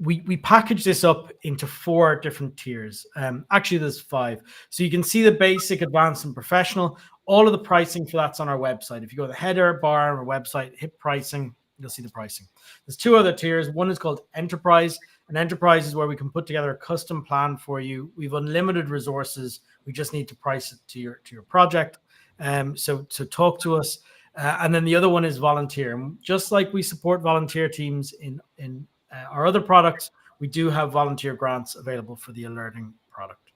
we package this up into 4 different tiers. Actually, there's 5. So you can see the basic, advanced, and professional. All of the pricing for that's on our website. If you go to the header bar on our website, hit pricing, you'll see the pricing. There's 2 other tiers. One is called Enterprise, and Enterprise is where we can put together a custom plan for you. We've unlimited resources. We just need to price it to your project. So talk to us. And then the other one is volunteer. And just like we support volunteer teams in our other products, we do have volunteer grants available for the alerting product.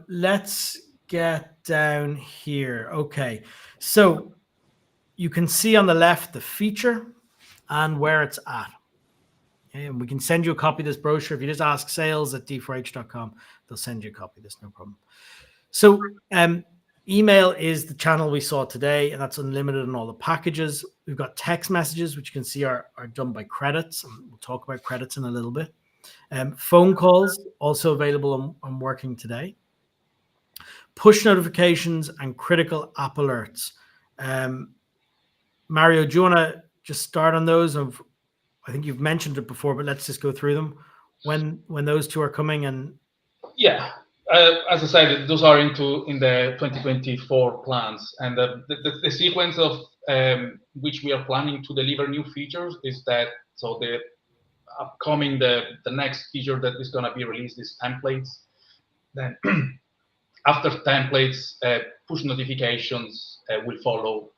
Let's get down here. Okay. So you can see on the left the feature and where it's at. Okay, and we can send you a copy of this brochure. If you just ask sales@d4h.com, they'll send you a copy of this, no problem. So email is the channel we saw today, and that's unlimited on all the packages. We've got text messages, which you can see are done by credits. We'll talk about credits in a little bit. Phone calls, also available and working today. Push notifications and critical app alerts. Mario, do you want to just start on those? I think you've mentioned it before, but let's just go through them. when those two are coming? And yeah, as I said, those are in the 2024 plans, and the sequence of which we are planning to deliver new features is that, so the upcoming the next feature that is going to be released is templates. Then after templates, push notifications will follow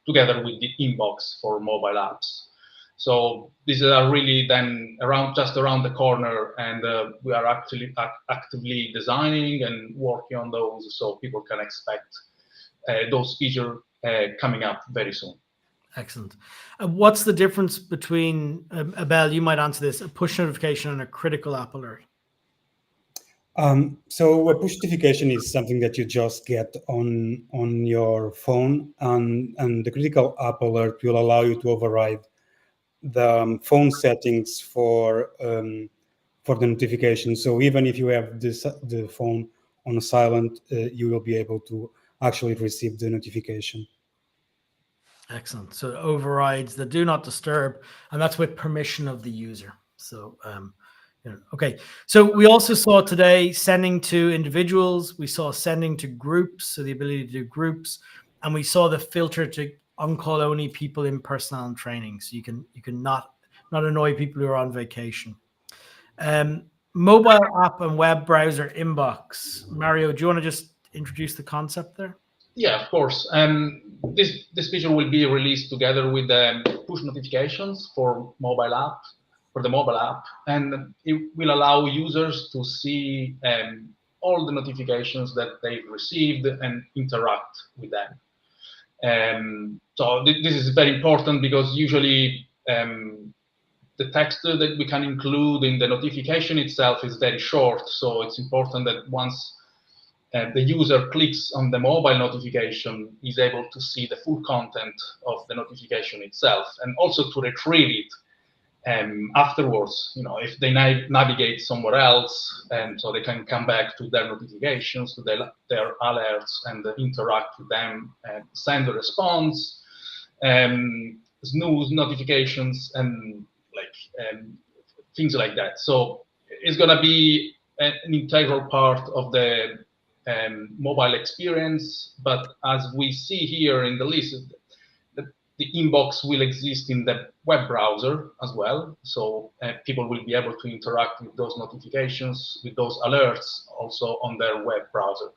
together with the inbox for mobile apps. So these are really then just around the corner, and we are actually actively designing and working on those, so people can expect those features coming up very soon. Excellent. What's the difference between, Abel, you might answer this, a push notification and a critical app alert? So a push notification is something that you just get on your phone, and the critical app alert will allow you to override the phone settings for the notification. So even if you have the phone on silent, you will be able to actually receive the notification. Excellent. So it overrides the do not disturb, and that's with permission of the user. So, okay. So we also saw today sending to individuals. We saw sending to groups, so the ability to do groups, and we saw the filter to on-call only people in personnel and training. So you can not annoy people who are on vacation. Mobile app and web browser inbox. Mario, do you want to just introduce the concept there? Yeah, of course. This feature will be released together with push notifications for the mobile app, and it will allow users to see all the notifications that they've received and interact with them. So this is very important, because usually the text that we can include in the notification itself is very short. So it's important that once the user clicks on the mobile notification, is able to see the full content of the notification itself, and also to retrieve it afterwards. If they navigate somewhere else, and so they can come back to their notifications, to their alerts, and interact with them, and send a response, snooze notifications, and things like that. So it's going to be an integral part of the mobile experience, but as we see here in the list, the inbox will exist in the web browser as well, so people will be able to interact with those notifications, with those alerts, also on their web browser.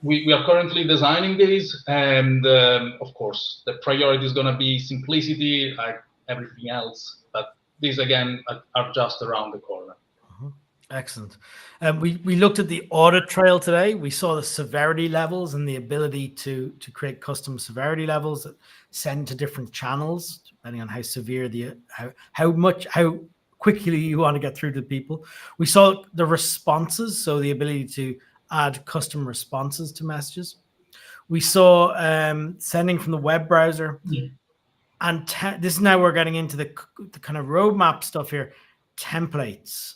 We are currently designing these, and of course, the priority is going to be simplicity, like everything else, but these again are just around the corner. Excellent. We looked at the audit trail today. We saw the severity levels and the ability to create custom severity levels that send to different channels, depending on how severe how quickly you want to get through to people. We saw the responses, so the ability to add custom responses to messages. We saw sending from the web browser. Yeah. And this is now we're getting into the kind of roadmap stuff here, templates.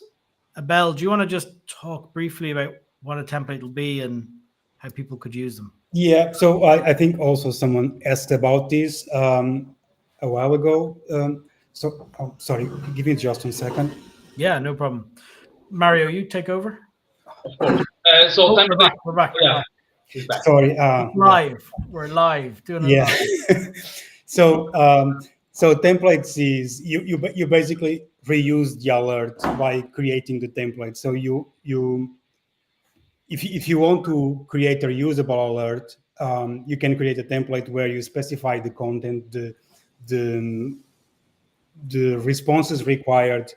Abel, do you want to just talk briefly about what a template will be and how people could use them? Yeah, so I think also someone asked about this a while ago. Sorry, give me just 1 second. Yeah, no problem. Mario, you take over. Of course. So We're back. Yeah, he's back. Sorry. We're live. Doing it Yeah. live. So templates is you basically reuse the alert by creating the template. So if you want to create a reusable alert, you can create a template where you specify the content, the responses required,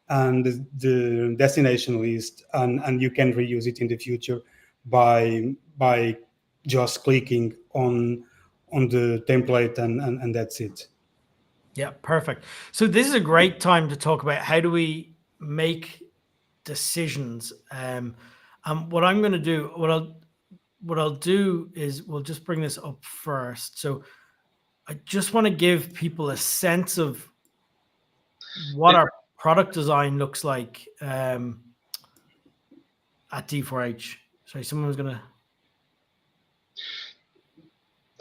and the destination list, and you can reuse it in the future by just clicking on the template and that's it. Yeah, perfect. So this is a great time to talk about how do we make decisions. And what I'm going to do, what I'll do is we'll just bring this up first. So I just want to give people a sense of what our product design looks like at D4H. Sorry, someone was going to.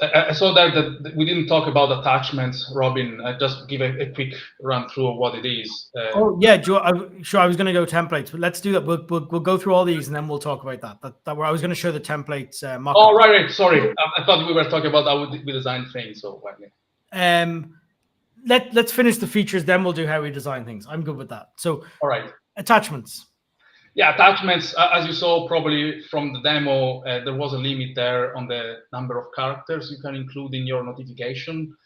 I saw that we didn't talk about attachments, Robin. Just give a quick run through of what it is. Oh yeah, Joe. Sure, I was going to go templates, but let's do that. We'll go through all these and then we'll talk about that. I was going to show the templates. Mock-up. Oh right. Sorry, I thought we were talking about how we design things. So let's finish the features, then we'll do how we design things. I'm good with that. So all right. Attachments. Yeah, attachments, as you saw probably from the demo, there was a limit there on the number of characters you can include in your notification.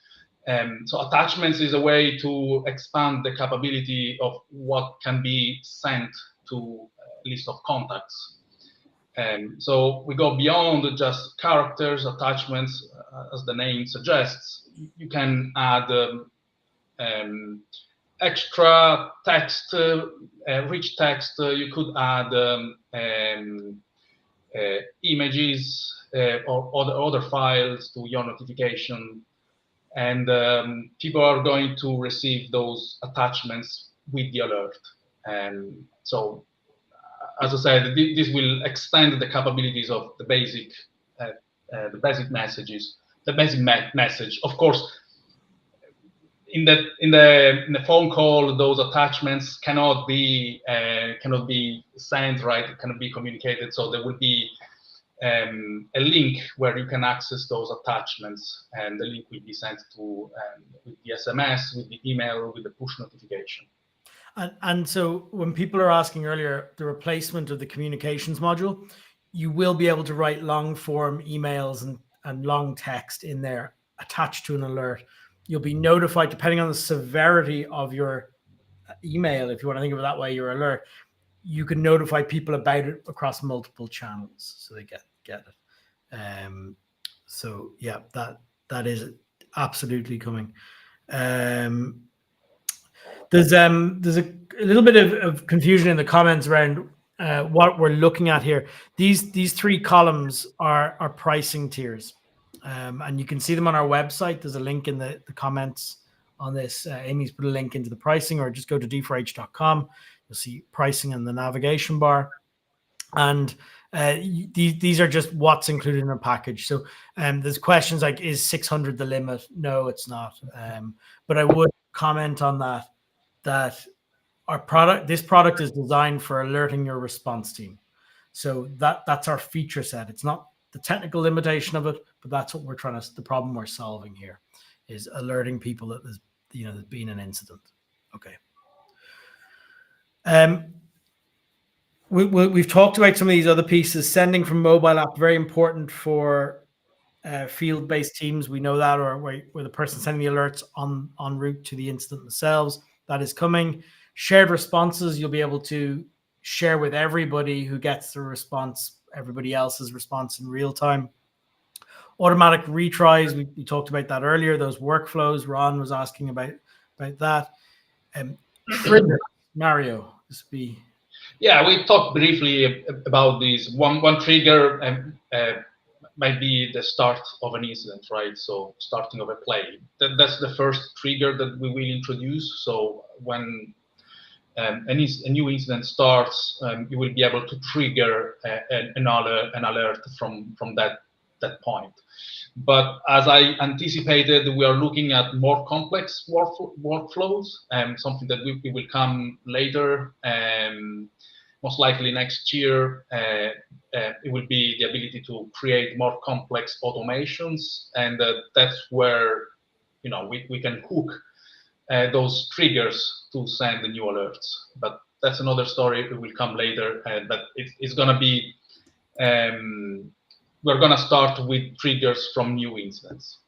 So attachments is a way to expand the capability of what can be sent to a list of contacts. So we go beyond just characters, attachments, as the name suggests. You can add extra text, rich text. You could add images or other files to your notification, and people are going to receive those attachments with the alert. And so, as I said, this will extend the capabilities of the basic messages, the basic message. Of course, in the phone call, those attachments cannot be sent, right? It cannot be communicated. So there will be a link where you can access those attachments, and the link will be sent to with the SMS, with the email, with the push notification. And so when people are asking earlier, the replacement of the communications module, you will be able to write long form emails and long text in there attached to an alert. You'll be notified depending on the severity of your email. If you want to think of it that way, your alert, you can notify people about it across multiple channels, so they get it. So yeah, that is absolutely coming. There's a little bit of confusion in the comments around what we're looking at here. These three columns are pricing tiers. And you can see them on our website. There's a link in the comments on this. Amy's put a link into the pricing, or just go to d4h.com. You'll see pricing in the navigation bar. And these are just what's included in a package. So there's questions like, is 600 the limit? No, it's not. But I would comment on that this product is designed for alerting your response team. So that's our feature set. It's not the technical limitation of it, but that's what the problem we're solving here is alerting people that there's been an incident. Okay. We've talked about some of these other pieces. Sending from mobile app, very important for field-based teams. We know that, or where the person sending the alerts en route to the incident themselves. That is coming. Shared responses, you'll be able to share with everybody who gets the response, everybody else's response in real time. Automatic retries, we talked about that earlier, those workflows. Ron was asking about that. Trigger, Mario, Yeah, we talked briefly about these. One trigger might be the start of an incident, right? So starting of a play. That's the first trigger that we will introduce. So when a new incident starts, you will be able to trigger an alert from that point. But as I anticipated, we are looking at more complex workflows, something that we will come later. Most likely next year, it will be the ability to create more complex automations, and that's where we can hook those triggers to send the new alerts. But that's another story. It will come later, but it's going to be. We're going to start with triggers from new incidents.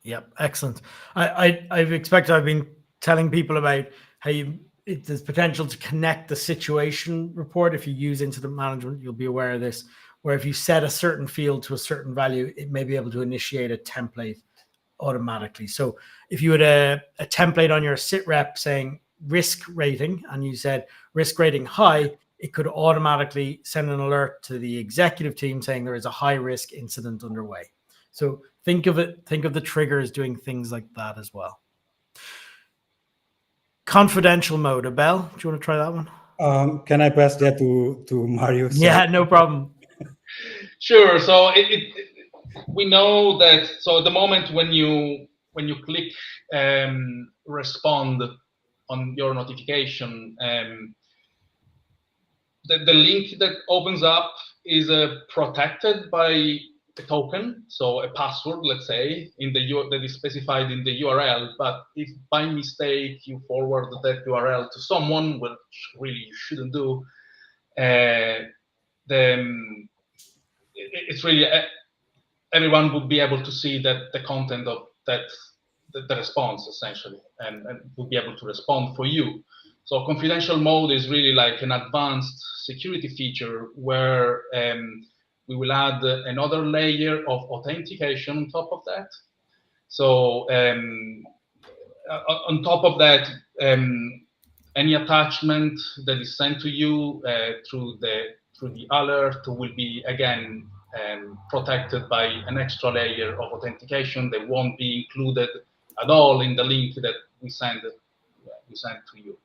Yep, excellent. I've been telling people about how there's potential to connect the situation report. If you use incident management, you'll be aware of this, where if you set a certain field to a certain value, it may be able to initiate a template automatically. So if you had a template on your sit rep saying risk rating, and you said risk rating high, it could automatically send an alert to the executive team saying there is a high risk incident underway. So think of the triggers doing things like that as well. Confidential mode. Abel, do you want to try that one? Can I pass that to Mario? Yeah, no problem. Sure. So we know that. So at the moment when you click respond on your notification, the link that opens up is protected by a token, so a password, let's say, that is specified in the URL. But if by mistake you forward that URL to someone, which really you shouldn't do, then it's really everyone would be able to see that the content of that the response essentially, and would be able to respond for you. So confidential mode is really like an advanced security feature where we will add another layer of authentication on top of that. So on top of that, any attachment that is sent to you through the alert will be again protected by an extra layer of authentication. They won't be included at all in the link that we send to you.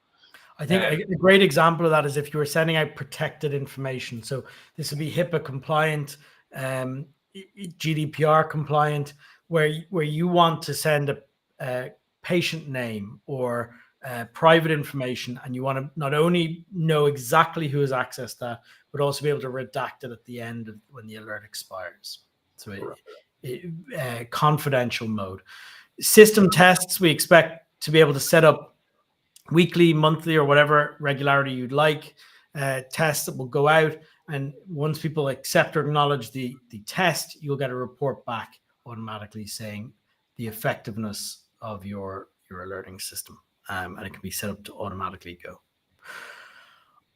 I think a great example of that is if you were sending out protected information. So this would be HIPAA compliant, GDPR compliant, where you want to send a patient name or private information, and you want to not only know exactly who has accessed that, but also be able to redact it at the end of when the alert expires. So confidential mode. System tests, we expect to be able to set up weekly, monthly, or whatever regularity you'd like, tests that will go out. And once people accept or acknowledge the test, you'll get a report back automatically saying the effectiveness of your alerting system. And it can be set up to automatically go.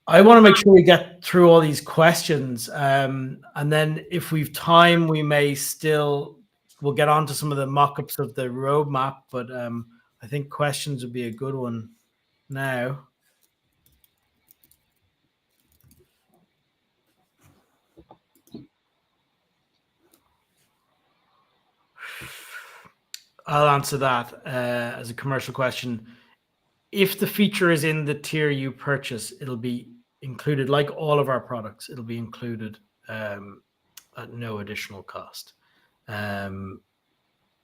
I want to make sure we get through all these questions. And then if we've time, we'll get on to some of the mock-ups of the roadmap. But I think questions would be a good one now. I'll answer that as a commercial question. If the feature is in the tier you purchase, it'll be included, like all of our products, it'll be included at no additional cost.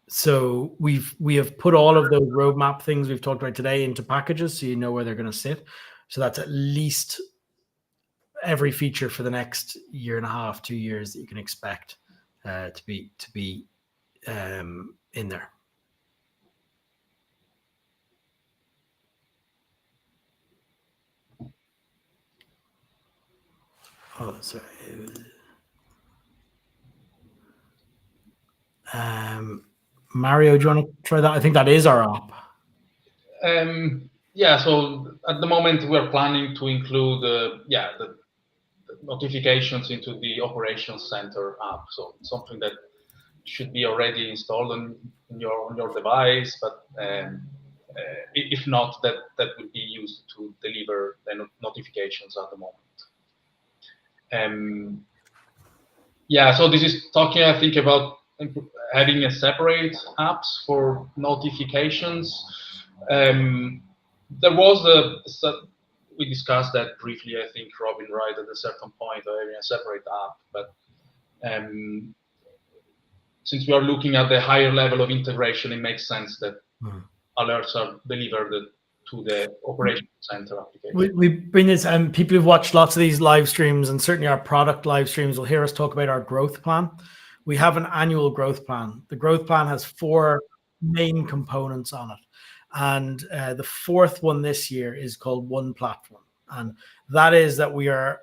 So we have put all of those roadmap things we've talked about today into packages, so you know where they're going to sit. So that's at least every feature for the next year and a half, 2 years that you can expect to be in there. Oh, sorry. Mario, do you want to try that? I think that is our app. Yeah, so at the moment we're planning to include the notifications into the operations center app. So something that should be already installed on your device, but if not, that would be used to deliver the notifications at the moment. So this is talking, I think, about having a separate apps for notifications. There was we discussed that briefly, I think, Robin, right, at a certain point, of having a separate app. But since we are looking at the higher level of integration, it makes sense that alerts are delivered to the operations center application. We bring this, and people who've watched lots of these live streams, and certainly our product live streams, will hear us talk about our growth plan. We have an annual growth plan. The growth plan has 4 main components on it. And the 4th one this year is called One Platform. And that is that we are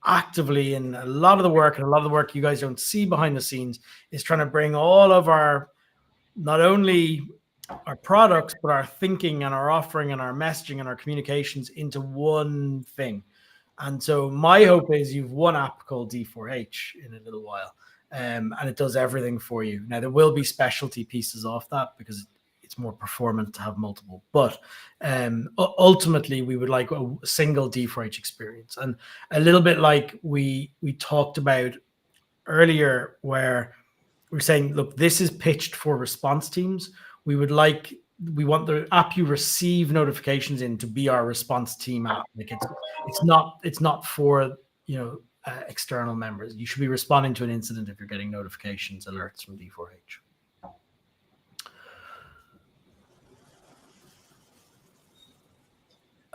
actively in a lot of the work, and a lot of the work you guys don't see behind the scenes is trying to bring all of our, not only our products, but our thinking and our offering and our messaging and our communications into one thing. And so my hope is you've one app called D4H in a little while, and it does everything for you. Now, there will be specialty pieces off that because it's more performant to have multiple, but ultimately we would like a single D4H experience. And a little bit like we talked about earlier, where we're saying, look, this is pitched for response teams. We want the app you receive notifications in to be our response team app. Like it's not for, external members. You should be responding to an incident if you're getting notifications, alerts from D4H.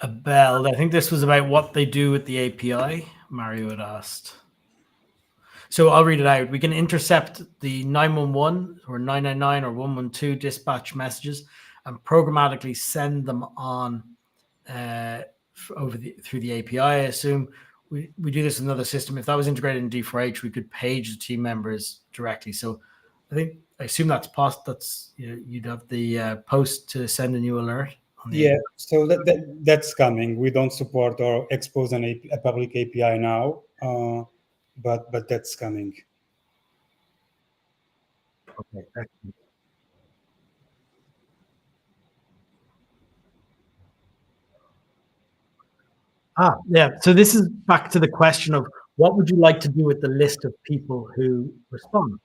Abel, I think this was about what they do with the API. Mario had asked. So I'll read it out. We can intercept the 911 or 999 or 112 dispatch messages and programmatically send them on through the API. I assume we do this in another system. If that was integrated in D4H, we could page the team members directly. So I assume that's That's you'd have the post to send a new alert. Yeah, so that's coming. We don't support or expose a public API now, but that's coming. Okay, excellent. Yeah. So this is back to the question of what would you like to do with the list of people who respond?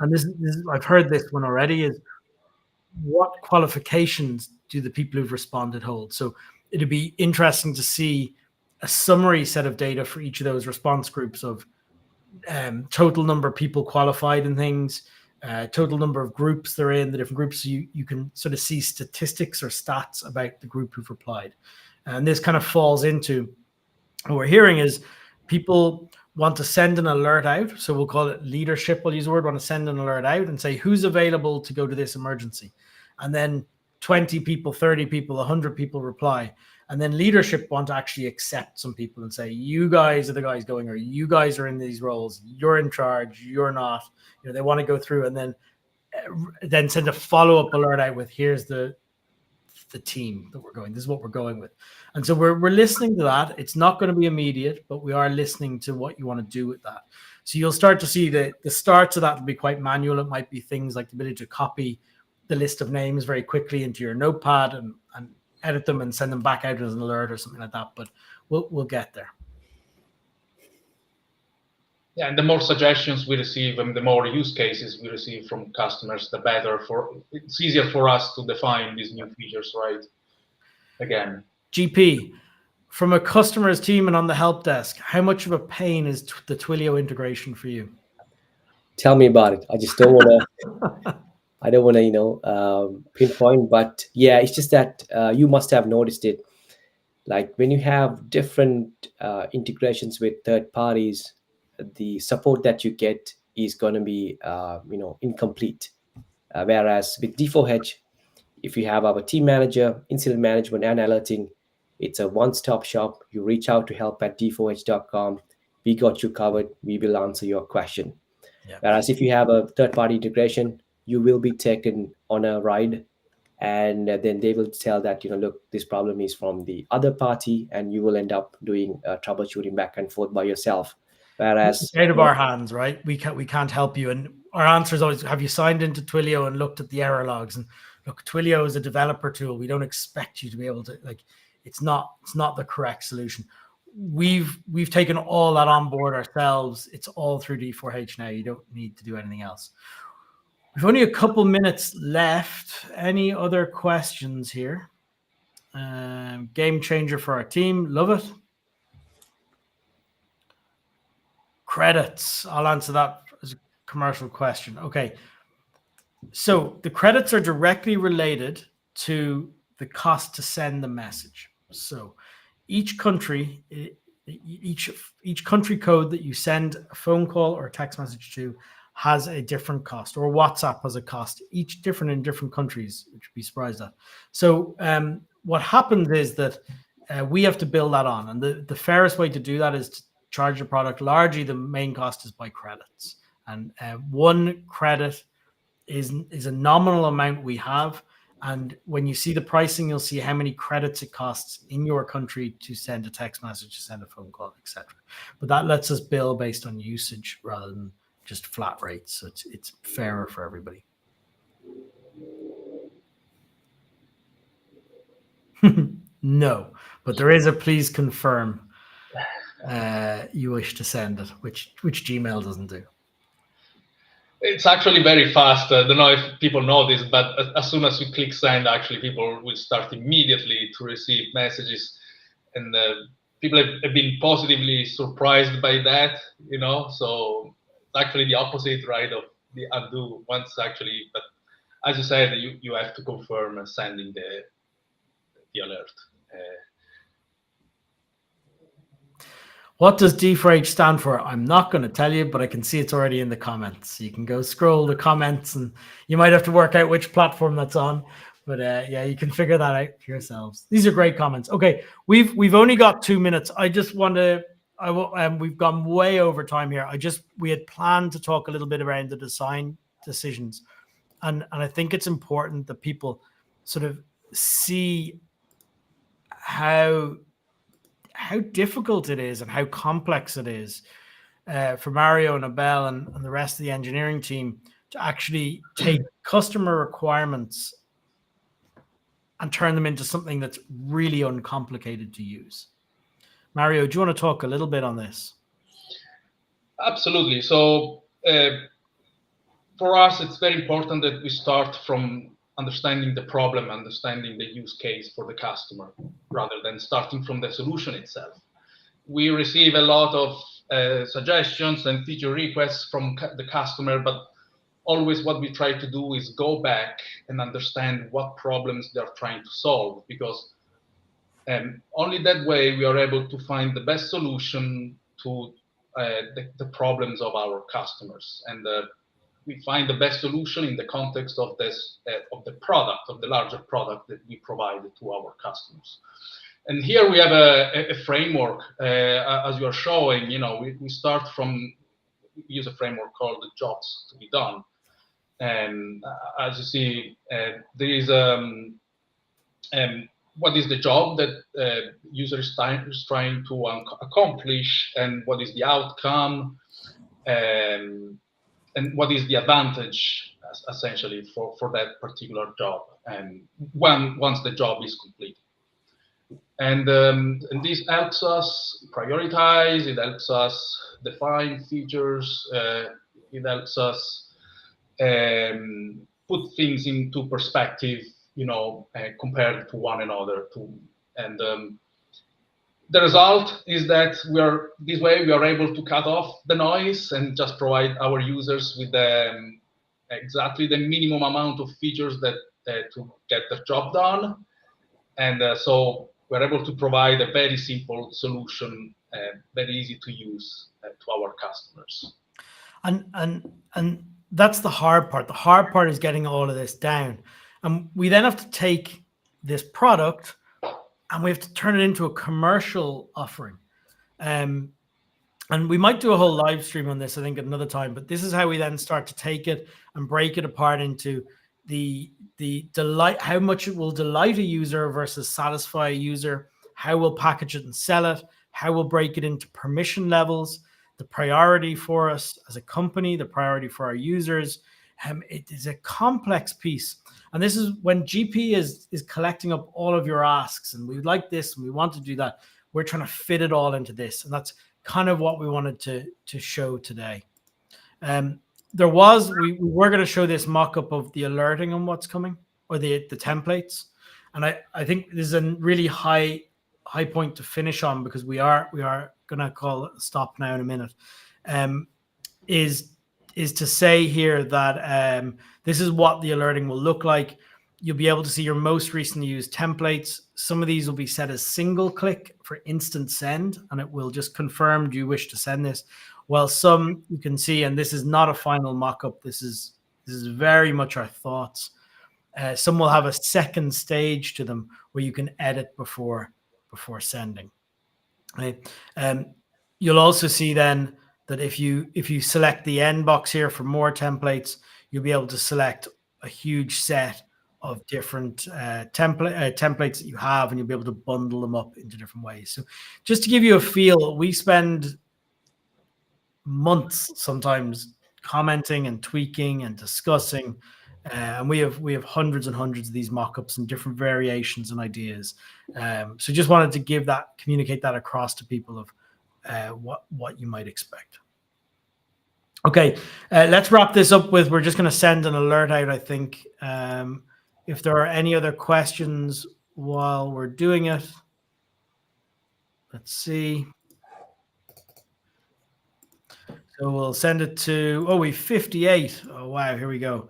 And this is I've heard this one already, is what qualifications do the people who've responded hold? So it'd be interesting to see a summary set of data for each of those response groups of total number of people qualified and things, total number of groups they're in, the different groups. So you can sort of see statistics or stats about the group who've replied. And this kind of falls into what we're hearing is people want to send an alert out. So we'll call it leadership. We'll use the word, want to send an alert out and say, who's available to go to this emergency? And then 20 people, 30 people, 100 people reply. And then leadership want to actually accept some people and say, you guys are the guys going, or you guys are in these roles. You're in charge. You're not. They want to go through and then send a follow-up alert out with, here's the team that we're going. This is what we're going with. And so we're listening to that. It's not going to be immediate, but we are listening to what you want to do with that. So you'll start to see the starts of that will be quite manual. It might be things like the ability to copy the list of names very quickly into your notepad and edit them and send them back out as an alert or something like that. But we'll get there. Yeah, and the more suggestions we receive and the more use cases we receive from customers, the better. It's easier for us to define these new features, right? Again, GP, from a customer's team and on the help desk, how much of a pain is the Twilio integration for you? Tell me about it. I just don't want to. I don't want to, pinpoint, but yeah, it's just that you must have noticed it. Like when you have different integrations with third parties, the support that you get is going to be, incomplete. Whereas with D4H, if you have our team manager, incident management, and alerting, it's a one-stop shop. You reach out to help@d4h.com. We got you covered. We will answer your question. Yeah. Whereas if you have a third-party integration, you will be taken on a ride, and then they will tell that, look, this problem is from the other party, and you will end up doing troubleshooting back and forth by yourself. Whereas it's out of our hands, right? We can't help you. And our answer is always, have you signed into Twilio and looked at the error logs? And look, Twilio is a developer tool. We don't expect you to be able to, it's not the correct solution. We've taken all that on board ourselves. It's all through D4H now. You don't need to do anything else. We've only a couple minutes left. Any other questions here? Game changer for our team. Love it. Credits. I'll answer that as a commercial question. Okay. So the credits are directly related to the cost to send the message. So each country, each country code that you send a phone call or a text message to has a different cost, or WhatsApp has a cost, each different in different countries, which you'd be surprised at. So what happens is that we have to build that on. And the fairest way to do that is to charge a product. Largely, the main cost is by credits. And one credit is a nominal amount we have. And when you see the pricing, you'll see how many credits it costs in your country to send a text message, to send a phone call, etc. But that lets us bill based on usage rather than just flat rates. So it's fairer for everybody. No, but there is a please confirm you wish to send it, which Gmail doesn't do. It's actually very fast. I don't know if people know this, but as soon as you click send, actually people will start immediately to receive messages, and people have been positively surprised by that, so it's actually the opposite, right, of the undo once actually, but as you said, you have to confirm sending the alert. What does D4H stand for? I'm not going to tell you, but I can see it's already in the comments. You can go scroll the comments, and you might have to work out which platform that's on. But yeah, you can figure that out for yourselves. These are great comments. Okay, we've only got 2 minutes. I just want to. We've gone way over time here. We had planned to talk a little bit around the design decisions, and I think it's important that people sort of see how difficult it is and how complex it is for Mario and Abel and the rest of the engineering team to actually take customer requirements and turn them into something that's really uncomplicated to use. Mario, do you want to talk a little bit on this? Absolutely. So for us, it's very important that we start from understanding the problem, understanding the use case for the customer, rather than starting from the solution itself. We receive a lot of suggestions and feature requests from the customer, but always what we try to do is go back and understand what problems they're trying to solve, because only that way we are able to find the best solution to the problems of our customers. And we find the best solution in the context of this of the larger product that we provide to our customers. And here we have a framework, as you are showing. We start from, we use a framework called the jobs to be done. And as you see, there is what is the job that user is trying to accomplish, and what is the outcome, and what is the advantage, essentially, for that particular job, and once the job is complete. And this helps us prioritize, it helps us define features, it helps us put things into perspective, compared to one another. And the result is that this way we are able to cut off the noise and just provide our users with exactly the minimum amount of features that to get the job done. And so we're able to provide a very simple solution, very easy to use to our customers. And that's the hard part. The hard part is getting all of this down. And we then have to take this product and we have to turn it into a commercial offering. And we might do a whole live stream on this, I think, at another time, but this is how we then start to take it and break it apart into the delight, how much it will delight a user versus satisfy a user, how we'll package it and sell it, how we'll break it into permission levels, the priority for us as a company, the priority for our users. It is a complex piece. And this is when GP is collecting up all of your asks, and we like this and we want to do that. We're trying to fit it all into this. And that's kind of what we wanted to show today. We were going to show this mock-up of the alerting on what's coming, or the templates. And I think this is a really high point to finish on, because we are going to call it a stop now in a minute. Is to say here that this is what the alerting will look like. You'll be able to see your most recently used templates. Some of these will be set as single click for instant send, and it will just confirm, do you wish to send this? Well, some you can see, and this is not a final mock-up. This is very much our thoughts. Some will have a second stage to them where you can edit before sending. Right? You'll also see then that if you select the end box here for more templates, you'll be able to select a huge set of different templates that you have, and you'll be able to bundle them up into different ways. So just to give you a feel, we spend months sometimes commenting and tweaking and discussing, and we have hundreds and hundreds of these mock-ups and different variations and ideas. So just wanted to communicate that across to people of what you might expect. Okay, let's wrap this up with, we're just going to send an alert out, I think. If there are any other questions while we're doing it, Let's see. So we'll send it to, oh, we 58. Oh, wow. Here we go.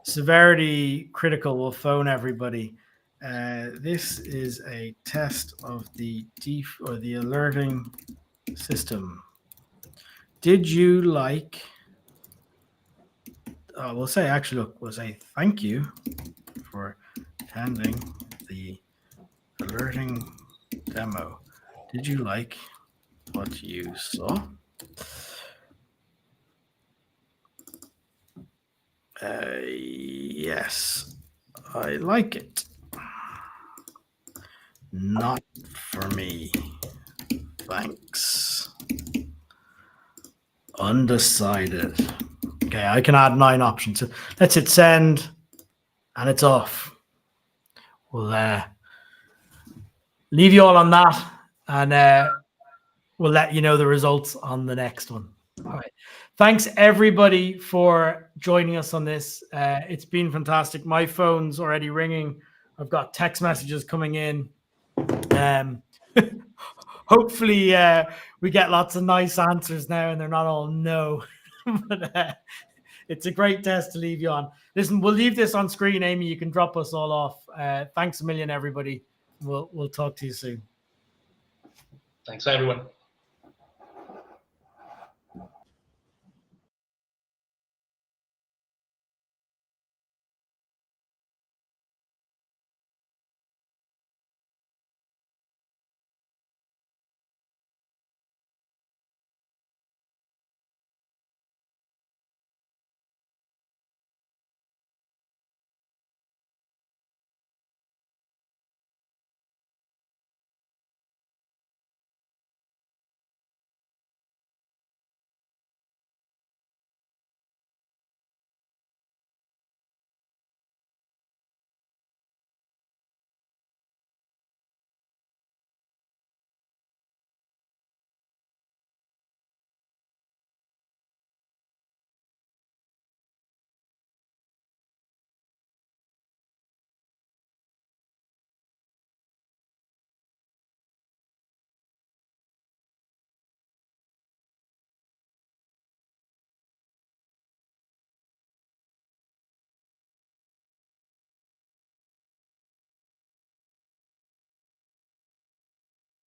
Severity critical. We'll phone everybody. This is a test of the the alerting system. Did you like? We'll say, actually, look, we'll say thank you for attending the alerting demo. Did you like what you saw? Yes, I like it. Not for me. Thanks. Undecided. Okay, I can add 9 options. So let's hit send, and it's off. We'll leave you all on that, and we'll let you know the results on the next one. All right. Thanks, everybody, for joining us on this. It's been fantastic. My phone's already ringing. I've got text messages coming in. Hopefully, we get lots of nice answers now, and they're not all no. But it's a great test to leave you on. Listen, we'll leave this on screen, Amy. You can drop us all off. Thanks a million, everybody. We'll talk to you soon. Thanks, everyone.